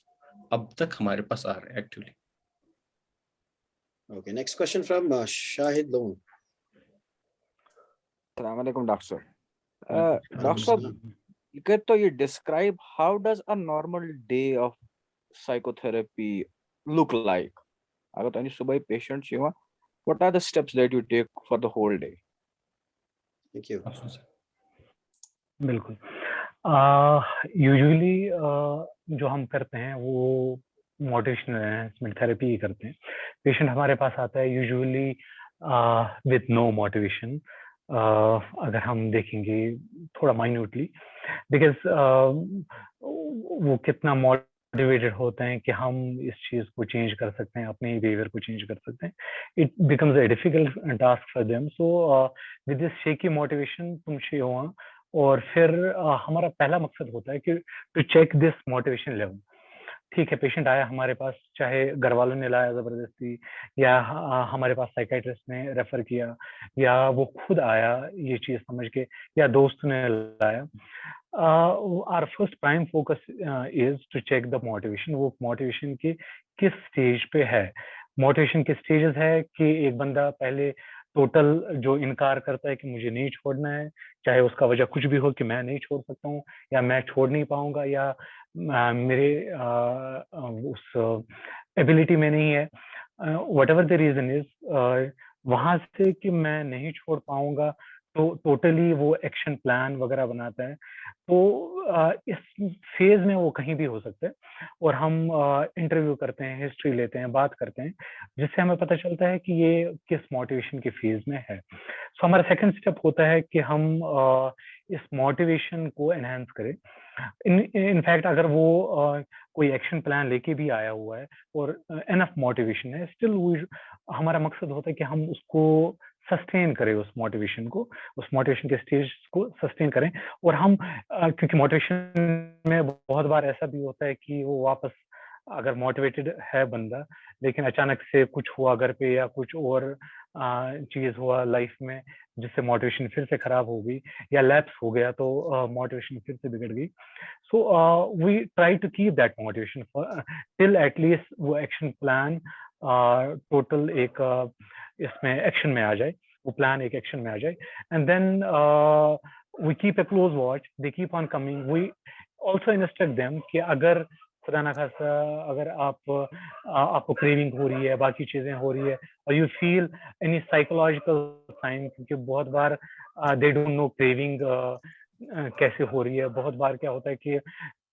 अब तक हमारे पास आ रहे हैं actually. Okay, next question from Shahid Loon. Assalamualaikum, doctor. Doctor, can you describe how does a normal day of psychotherapy look like? अगर तो सुबह patient हुआ, what are the steps that you take for the whole day? Thank you. बिल्कुल। Usually जो हम करते हैं वो मोटिवेशनल एनहांसमेंट थेरेपी ही करते हैं। पेशेंट हमारे पास आता है यूजुअली विद नो मोटिवेशन, अगर हम देखेंगे थोड़ा माइन्यूटली, बिकॉज वो कितना मोटिवेटेड होते हैं कि हम इस चीज को चेंज कर सकते हैं, अपने बिहेवियर को चेंज कर सकते हैं। It becomes a difficult task for them. So with this shaky motivation तुम शे हुआ और फिर हमारा पहला मकसद होता है कि to check this motivation level. ठीक है, पेशेंट आया हमारे पास, चाहे घर वालों ने लाया जबरदस्ती, या हमारे पास साइकाइट्रिस्ट ने रेफर किया, या वो खुद आया ये चीज समझ के, या दोस्त ने लाया। Our first prime focus is to check the motivation. वो मोटिवेशन की किस स्टेज पे है। मोटिवेशन के स्टेजेस है कि एक बंदा पहले टोटल जो इनकार करता है कि मुझे नहीं छोड़ना है, चाहे उसका वजह कुछ भी हो कि मैं नहीं छोड़ सकता हूँ, या मैं छोड़ नहीं पाऊंगा, या मेरे उस एबिलिटी में नहीं है, whatever the reason is, वहां से कि मैं नहीं छोड़ पाऊंगा तो टोटली वो एक्शन प्लान वगैरह बनाता है। तो इस फेज में वो कहीं भी हो सकता है, और हम इंटरव्यू करते हैं, हिस्ट्री लेते हैं, बात करते हैं, जिससे हमें पता चलता है कि ये किस मोटिवेशन के फेज में है। सो हमारा सेकंड स्टेप होता है कि हम इस मोटिवेशन को एनहांस करें। इनफैक्ट अगर वो कोई एक्शन प्लान लेके भी आया हुआ है और एनफ मोटिवेशन है, स्टिल हमारा मकसद होता है कि हम उसको सस्टेन करें, उस मोटिवेशन को, उस मोटिवेशन के स्टेज को सस्टेन करें। और हम क्योंकि मोटिवेशन में बहुत बार ऐसा भी होता है कि वो वापस, अगर मोटिवेटेड है बंदा लेकिन अचानक से कुछ हुआ घर पे, या कुछ और चीज हुआ लाइफ में जिससे मोटिवेशन फिर से खराब हो गई, या लैप्स हो गया, तो मोटिवेशन फिर से बिगड़ गई। So we try to keep that motivation till at least वो एक्शन प्लान टोटल एक इसमें एक्शन में आ जाए, वो प्लान एक एक्शन में आ जाए। And then we keep a close watch, they keep on coming. We also instruct them कि अगर खुदा ना खास्ता अगर आपको क्रेविंग हो रही है, बाकी चीजें हो रही है, और you feel any psychological sign, क्योंकि बहुत बार दे डोंट नो क्रेविंग कैसे हो रही है। बहुत बार क्या होता है कि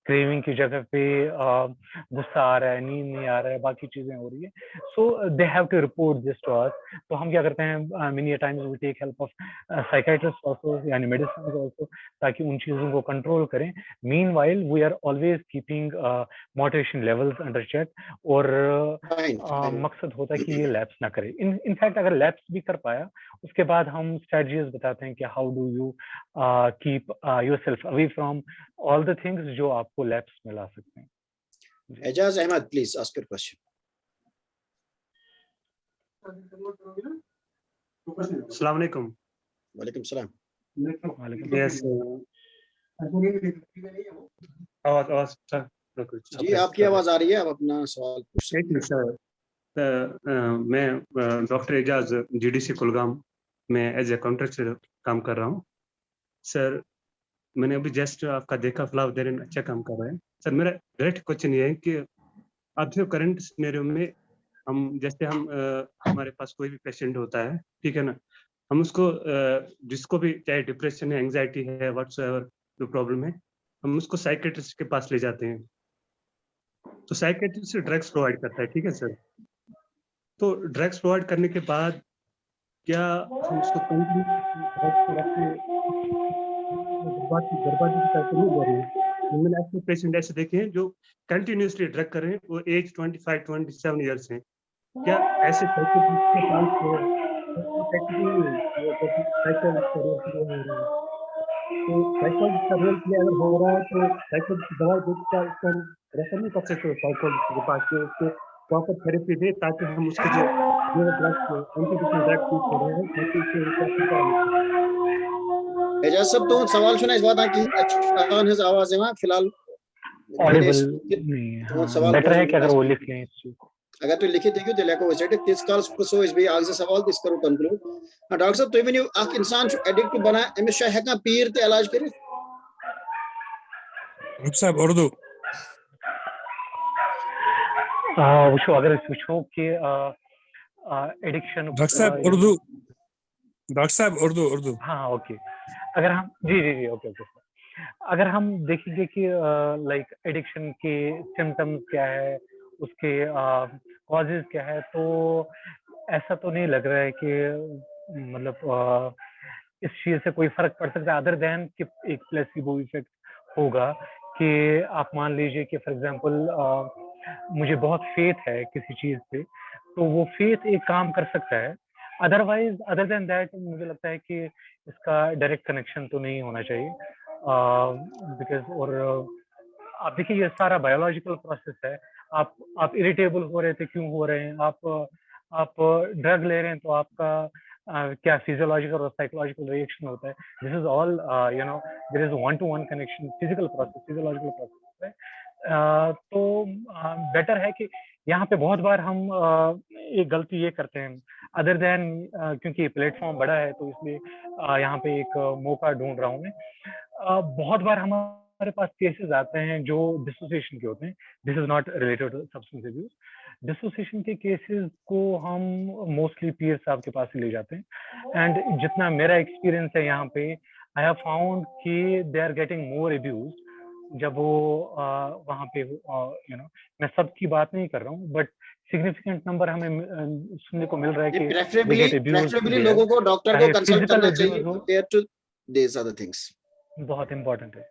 क्रेविंग की जगह पे गुस्सा आ रहा है, नींद नहीं आ रहा है, बाकी चीजें हो रही है। So they have to report this to us. तो हम क्या करते हैं, many times we take help of psychiatrist also, यानी मेडिसिन आल्सो, ताकि उन चीजों को कंट्रोल करें। Meanwhile we are always keeping motivation levels under check, और मकसद होता है कि ये लैप्स ना करे। इनफैक्ट अगर लैप्स भी कर पाया, उसके बाद हम स्ट्रेटजीज बताते हैं कि how do you keep yourself away from all the things जो आपको लैप्स में ला सकते हैं। Ejaz Ahmad, please ask your question. अस्सलाम वालेकुम। वालेकुम सलाम। यस, आवाज जी आपकी आवाज आ रही है, आप अपना सवाल पूछ सकते हैं। सर, मैं डॉक्टर एजाज जीडीसी कुलगाम में एज ए कॉन्ट्रैक्टर काम कर रहा हूँ। सर, मैंने अभी जस्ट आपका देखा, फ्लावर देरन अच्छा काम कर रहे हैं। सर, मेरा डायरेक्ट क्वेश्चन ये है कि अब जो करंट सिनेरियो में हम हमारे पास कोई भी पेशेंट होता है, ठीक है ना, हम उसको जिसको भी, चाहे डिप्रेशन है, एंजाइटी है, व्हाट्सएवर जो प्रॉब्लम है, हम उसको साइकियाट्रिस्ट के पास ले जाते हैं। तो साइकियाट्रिस्ट ड्रग्स प्रोवाइड करता है, ठीक है सर। तो ड्रग्स प्रोवाइड करने के बाद क्या हम उसको बर्बादी की तरफ नहीं जा रहे हैं? मैंने ऐसे पेशेंट ऐसे देखे हैं जो कंटिन्यूसली ड्रग कर रहे हैं, वो एज 25-27 ईयर्स हैं। क्या ऐसे साइकियाट्रिस्ट के पास तो साइकोलॉजिस्ट का रोल प्ले अगर हो रहा है, तो साइकोलॉजिस्ट दवा देकर उसको हम रेफर नहीं कर सकते साइकोलॉजिस्ट के पास, कि उसको प्रॉपर थेरेपी दे, ताकि हम उसके जो एजाज साहब तो सवाल सुना इस बात की आसान है आवाज है फिलहाल ऑडिबल नहीं है। सवाल बेटर है कि अगर वो लिख लें इस चीज को। अगर तु लिखित हेकु तेल हेको वैसे तिस काल सो इस बे आगे सवाल तिस करो कंक्लूड। डॉक्टर साहब तुम वनियो अख इंसान एडिक्ट बना अमिस शा हेका पीर ते इलाज करित? डॉक्टर साहब उर्दू वुचो अगर वुचो कि एडिक्शन, डॉक्टर साहब उर्दू हाँ ओके। अगर हम जी ओके अगर हम देखेंगे कि लाइक एडिक्शन के सिम्टम्स क्या है, उसके कॉजेज क्या है, तो ऐसा तो नहीं लग रहा है कि मतलब इस चीज से कोई फर्क पड़ सकता है, अदर देन कि एक प्लेसिबो इफेक्ट होगा। कि आप मान लीजिए कि फॉर एग्जांपल मुझे बहुत फेथ है किसी चीज पे, तो वो फेथ एक काम कर सकता है, अदरवाइज अदर देन दैट मुझे लगता है कि इसका डायरेक्ट कनेक्शन तो नहीं होना चाहिए, बिकॉज और आप देखिए ये सारा बायोलॉजिकल प्रोसेस है। आप इरिटेबल हो रहे थे, क्यों हो रहे हैं? आप ड्रग ले रहे हैं तो आपका क्या फिजियोलॉजिकल और साइकोलॉजिकल रिएक्शन होता है। This is all you know there is one to one connection, physical process, physiological process है। तो बेटर है कि यहाँ पे बहुत बार हम एक गलती ये करते हैं, अदर देन क्योंकि प्लेटफॉर्म बड़ा है तो इसलिए यहाँ पे एक मौका ढूंढ रहा हूँ मैं। बहुत बार हमारे पास केसेस आते हैं जो डिसोसिएशन के होते हैं। This is not related to substance abuse. Dissociation के केसेस को हम मोस्टली पीयर साहब के पास ही ले जाते हैं, एंड जितना मेरा एक्सपीरियंस है यहाँ पे, आई हैव फाउंड कि they are getting more abuse जब वो वहाँ पे यू नो, मैं सबकी बात नहीं कर रहा हूँ, बट सिग्निफिकेंट नंबर हमें सुनने को मिल रहा है कि प्रेफरेबली लोगों को डॉक्टर को कंसल्ट करना चाहिए compare to this other things. बहुत इंपॉर्टेंट है।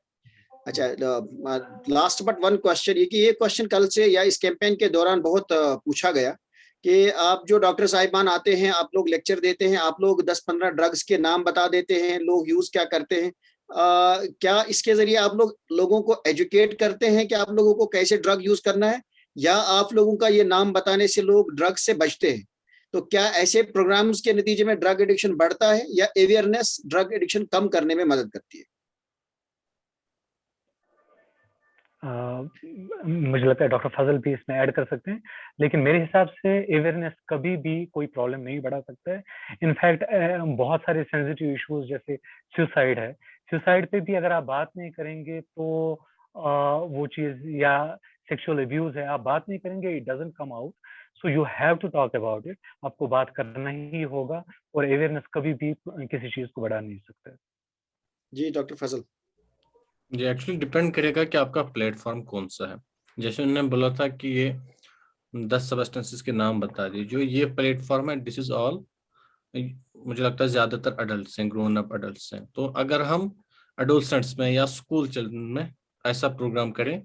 अच्छा, लास्ट बट वन क्वेश्चन, ये क्वेश्चन कल से या इस कैंपेन के दौरान बहुत पूछा गया कि आप जो डॉक्टर साहिबान आते हैं, आप लोग लेक्चर देते हैं, आप लोग 10-15 ड्रग्स के नाम बता देते हैं, लोग यूज क्या करते हैं, क्या इसके जरिए आप लोगों को एजुकेट करते हैं कि आप लोगों को कैसे ड्रग यूज करना है, या आप लोगों का ये नाम बताने से लोग ड्रग से बचते हैं? तो क्या ऐसे प्रोग्राम्स के नतीजे में ड्रग एडिक्शन बढ़ता है या अवेयरनेस ड्रग एडिक्शन कम करने में मदद करती है? मुझे लगता है डॉक्टर फजल भी इसमें ऐड कर सकते हैं, लेकिन मेरे हिसाब से अवेयरनेस कभी भी कोई प्रॉब्लम नहीं बढ़ा सकता है। इनफैक्ट बहुत सारे सेंसिटिव इश्यूज जैसे सुसाइड है, सुसाइड पे भी अगर आप बात नहीं करेंगे तो वो चीज, या सेक्सुअल अब्यूज है, आप बात नहीं करेंगे, it doesn't come out. So you have to talk about it, आपको बात करना ही होगा, और अवेयरनेस कभी भी किसी चीज को बढ़ा नहीं सकता है। जी डॉक्टर फजल। ये एक्चुअली डिपेंड करेगा कि आपका प्लेटफॉर्म कौन सा है। जैसे उन्होंने बोला था कि ये 10 सब्सटेंसेस के नाम बता दिए, जो ये प्लेटफॉर्म है, दिस इज ऑल, मुझे लगता है ज्यादातर अडल्ट्स हैं, ग्रोन अप अडल्ट्स हैं। तो अगर हम एडोलसेंट्स में या स्कूल चिल्ड्रन में ऐसा प्रोग्राम करें,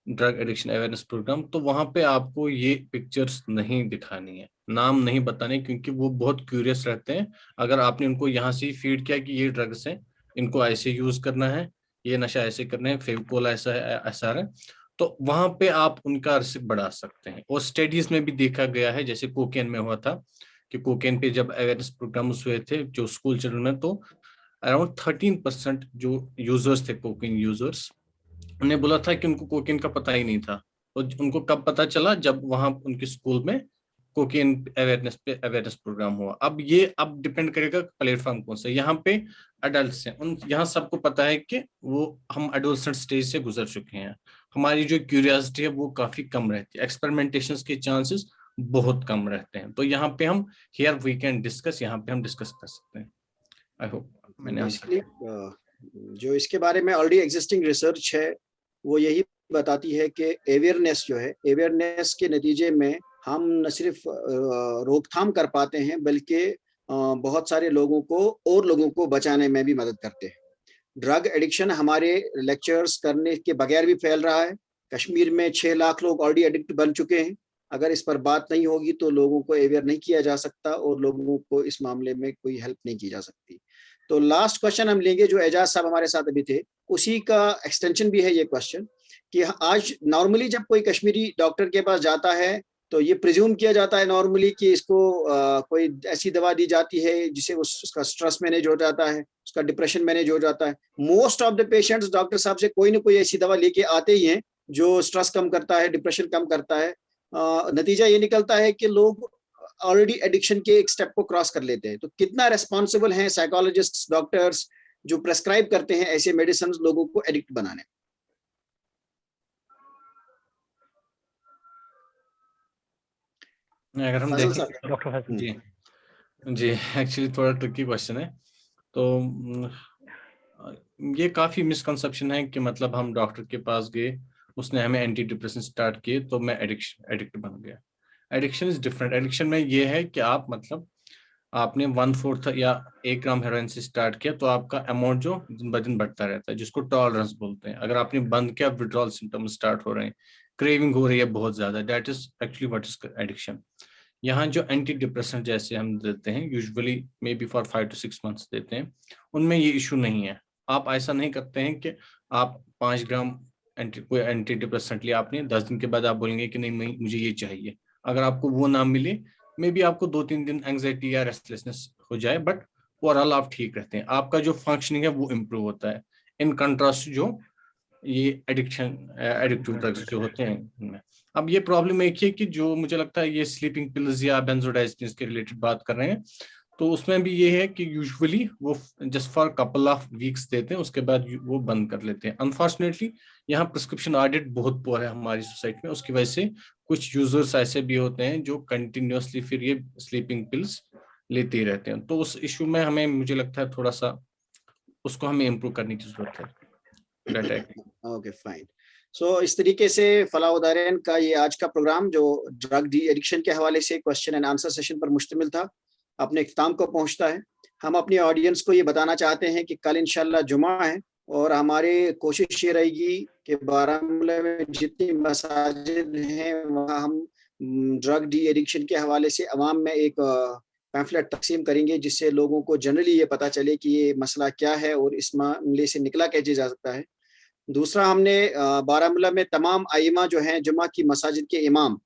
ड्रग एडिक्शन अवेयरनेस प्रोग्राम, तो वहां पे आपको ये पिक्चर्स नहीं दिखानी है, नाम नहीं बताने, क्योंकि वो बहुत क्यूरियस रहते हैं। अगर आपने उनको यहाँ से फीड किया कि ये ड्रग्स हैं, इनको ऐसे यूज करना है, ये नशा ऐसे करना है, फेविकोल ऐसा है, ऐसा है, तो वहां पे आप उनका रिस्क बढ़ा सकते हैं। और स्टडीज में भी देखा गया है, जैसे कोकेन में हुआ था कि कोकेन पे जब अवेयरनेस प्रोग्राम्स हुए थे जो स्कूल चिल्ड्रन में, तो अराउंड 13% जो यूजर्स थे, कोकेन यूजर्स, उन्हें बोला था कि उनको कोकेन का पता ही नहीं था। तो उनको कब पता चला? जब वहां उनके स्कूल में कोकेन अवेयरनेस प्रोग्राम हुआ। अब डिपेंड करेगा प्लेटफॉर्म कौन सा। यहाँ पे अडल्ट्स हैं, उन यहाँ सबको पता है कि वो हम एडोलसेंट स्टेज से गुजर चुके हैं, हमारी जो क्यूरियोसिटी है वो काफी कम रहती है, एक्सपेरिमेंटेशंस के चांसेस बहुत कम रहते हैं। तो यहाँ पे हम हियर वी कैन डिस्कस, यहाँ पे हम डिस्कस कर सकते हैं। आई होप मैंने आंसर। जो इसके बारे में ऑलरेडी एग्जिस्टिंग रिसर्च है वो यही बताती है कि अवेयरनेस जो है, अवेयरनेस के नतीजे में हम न सिर्फ रोकथाम कर पाते हैं, बल्कि बहुत सारे लोगों को और लोगों को बचाने में भी मदद करते हैं। ड्रग एडिक्शन हमारे लेक्चर्स करने के बगैर भी फैल रहा है। कश्मीर में 6 लाख लोग ऑलरेडी एडिक्ट बन चुके हैं। अगर इस पर बात नहीं होगी तो लोगों को अवेयर नहीं किया जा सकता और लोगों को इस मामले में कोई हेल्प नहीं की जा सकती। तो लास्ट क्वेश्चन हम लेंगे, जो एजाज साहब हमारे साथ अभी थे, उसी का एक्सटेंशन भी है ये क्वेश्चन, कि आज नॉर्मली जब कोई कश्मीरी डॉक्टर के पास जाता है तो ये प्रिज्यूम किया जाता है नॉर्मली कि इसको कोई ऐसी दवा दी जाती है जिससे उसका स्ट्रेस मैनेज हो जाता है, उसका डिप्रेशन मैनेज हो जाता है। Most of the patients doctor साहब से कोई ना कोई ऐसी दवा लेके आते ही हैं जो स्ट्रेस कम करता है, डिप्रेशन कम करता है। नतीजा ये निकलता है कि लोग ऑलरेडी एडिक्शन के एक स्टेप को क्रॉस कर लेते हैं। तो कितना रेस्पॉन्सिबल हैं साइकोलॉजिस्ट, डॉक्टर्स जो प्रेस्क्राइब करते हैं ऐसे मेडिसिन लोगों को एडिक्ट बनाने? अगर हम देखें जी एक्चुअली थोड़ा ट्रिकी क्वेश्चन है। तो ये काफी मिसकंसेप्शन है कि मतलब हम डॉक्टर के पास गए, उसने हमें एंटी डिप्रेशन स्टार्ट किए तो मैं एडिक्ट बन गया। Addiction is different. एडिक्शन में ये है कि आप मतलब आपने 1/4 या 1 ग्राम हेरोइन से स्टार्ट किया तो आपका अमाउंट जो दिन ब दिन बढ़ता रहता है, जिसको टॉलरेंस बोलते हैं। अगर आपने बंद किया, विड्रॉल सिम्टम्स स्टार्ट हो रहे हैं, क्रेविंग हो रही है बहुत ज्यादा, that is actually what is addiction. यहाँ जो एंटी डिप्रेसेंट जैसे हम देते हैं usually may be for 5 to 6 months देते हैं, उनमें ये इशू नहीं है। आप ऐसा नहीं करते हैं कि आप 5 ग्राम कोई एंटी डिप्रेसेंट लिया आपने, 10 दिन के बाद आप बोलेंगे कि नहीं मुझे ये चाहिए। अगर आपको वो ना मिले, मे बी आपको 2-3 दिन एंग्जाइटी या रेस्टलेसनेस हो जाए, बट ओवरऑल आप ठीक रहते हैं, आपका जो फंक्शनिंग है वो इम्प्रूव होता है, इन कंट्रास्ट जो ये एडिक्टिव ड्रग्स जो होते हैं उनमें। अब ये प्रॉब्लम एक ही कि जो मुझे लगता है ये स्लीपिंग पिल्स या बेंजोडाइजेपिन्स के रिलेटेड बात कर रहे हैं, तो उसमें भी ये है कि यूजुअली वो just for couple of weeks देते हैं, उसके बाद वो बंद कर लेते हैं। अनफॉर्चुनेटली यहाँ प्रिस्क्रिप्शन ऑडिट बहुत पुअर है हमारी सोसाइटी में, उसकी वजह से कुछ यूजर्स ऐसे भी होते हैं जो कंटिन्यूअसली फिर ये स्लीपिंग पिल्स लेते ही रहते हैं। तो उस इशू में हमें मुझे लगता है थोड़ा सा उसको हमें इम्प्रूव करने की जरूरत है। Okay fine. सो इस तरीके से फलाहुद्दीन का ये आज का प्रोग्राम जो ड्रग डी एडिक्शन के हवाले से क्वेश्चन एंड आंसर सेशन पर मुश्तमिल था, अपने इख्तिताम को पहुंचता है। हम अपनी ऑडियंस को ये बताना चाहते हैं कि कल इंशाल्लाह जुमा है और हमारी कोशिश ये रहेगी कि बारामूला में जितनी मसाजिद हैं वहाँ हम ड्रग डी एडिक्शन के हवाले से अवाम में एक पैम्फलेट तकसीम करेंगे, जिससे लोगों को जनरली ये पता चले कि ये मसला क्या है और इस मामले से निकला कैसे जा सकता है। दूसरा, हमने बारामूला में तमाम आइमा जो हैं जुमा की मसाजिद के इमाम,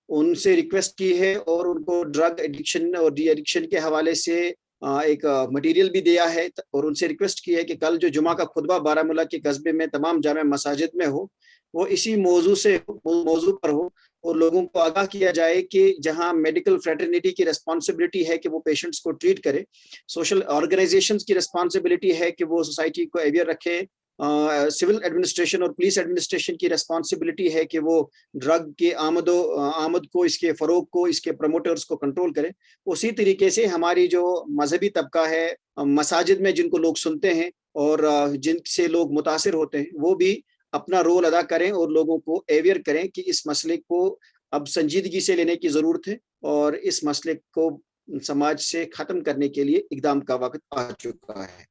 उनसे रिक्वेस्ट की है और उनको ड्रग एडिक्शन और डी एडिक्शन के हवाले से एक मटेरियल भी दिया है और उनसे रिक्वेस्ट की है कि कल जो जुमा का खुतबा बारामूला के कस्बे में तमाम जामे मसाजिद में हो, वो इसी मौजू पर हो और लोगों को आगाह किया जाए कि जहां मेडिकल फ्रेटर्निटी की रिस्पॉन्सिबिलिटी है कि वो पेशेंट्स को ट्रीट करे, सोशल ऑर्गेनाइजेशंस की रिस्पॉन्सिबिलिटी है कि वो सोसाइटी को अवेयर रखे, सिविल एडमिनिस्ट्रेशन और पुलिस एडमिनिस्ट्रेशन की रिस्पॉन्सिबिलिटी है कि वो ड्रग के आमद को, इसके फरोग को, इसके प्रमोटर्स को कंट्रोल करे। उसी तरीके से हमारी जो मजहबी तबका है मसाजिद में, जिनको लोग सुनते हैं और जिनसे लोग मुतासिर होते हैं, वो भी अपना रोल अदा करें और लोगों को अवेयर करें कि इस मसले को अब संजीदगी से लेने की जरूरत है और इस मसले को समाज से खत्म करने के लिए इकदाम का वक्त आ चुका है।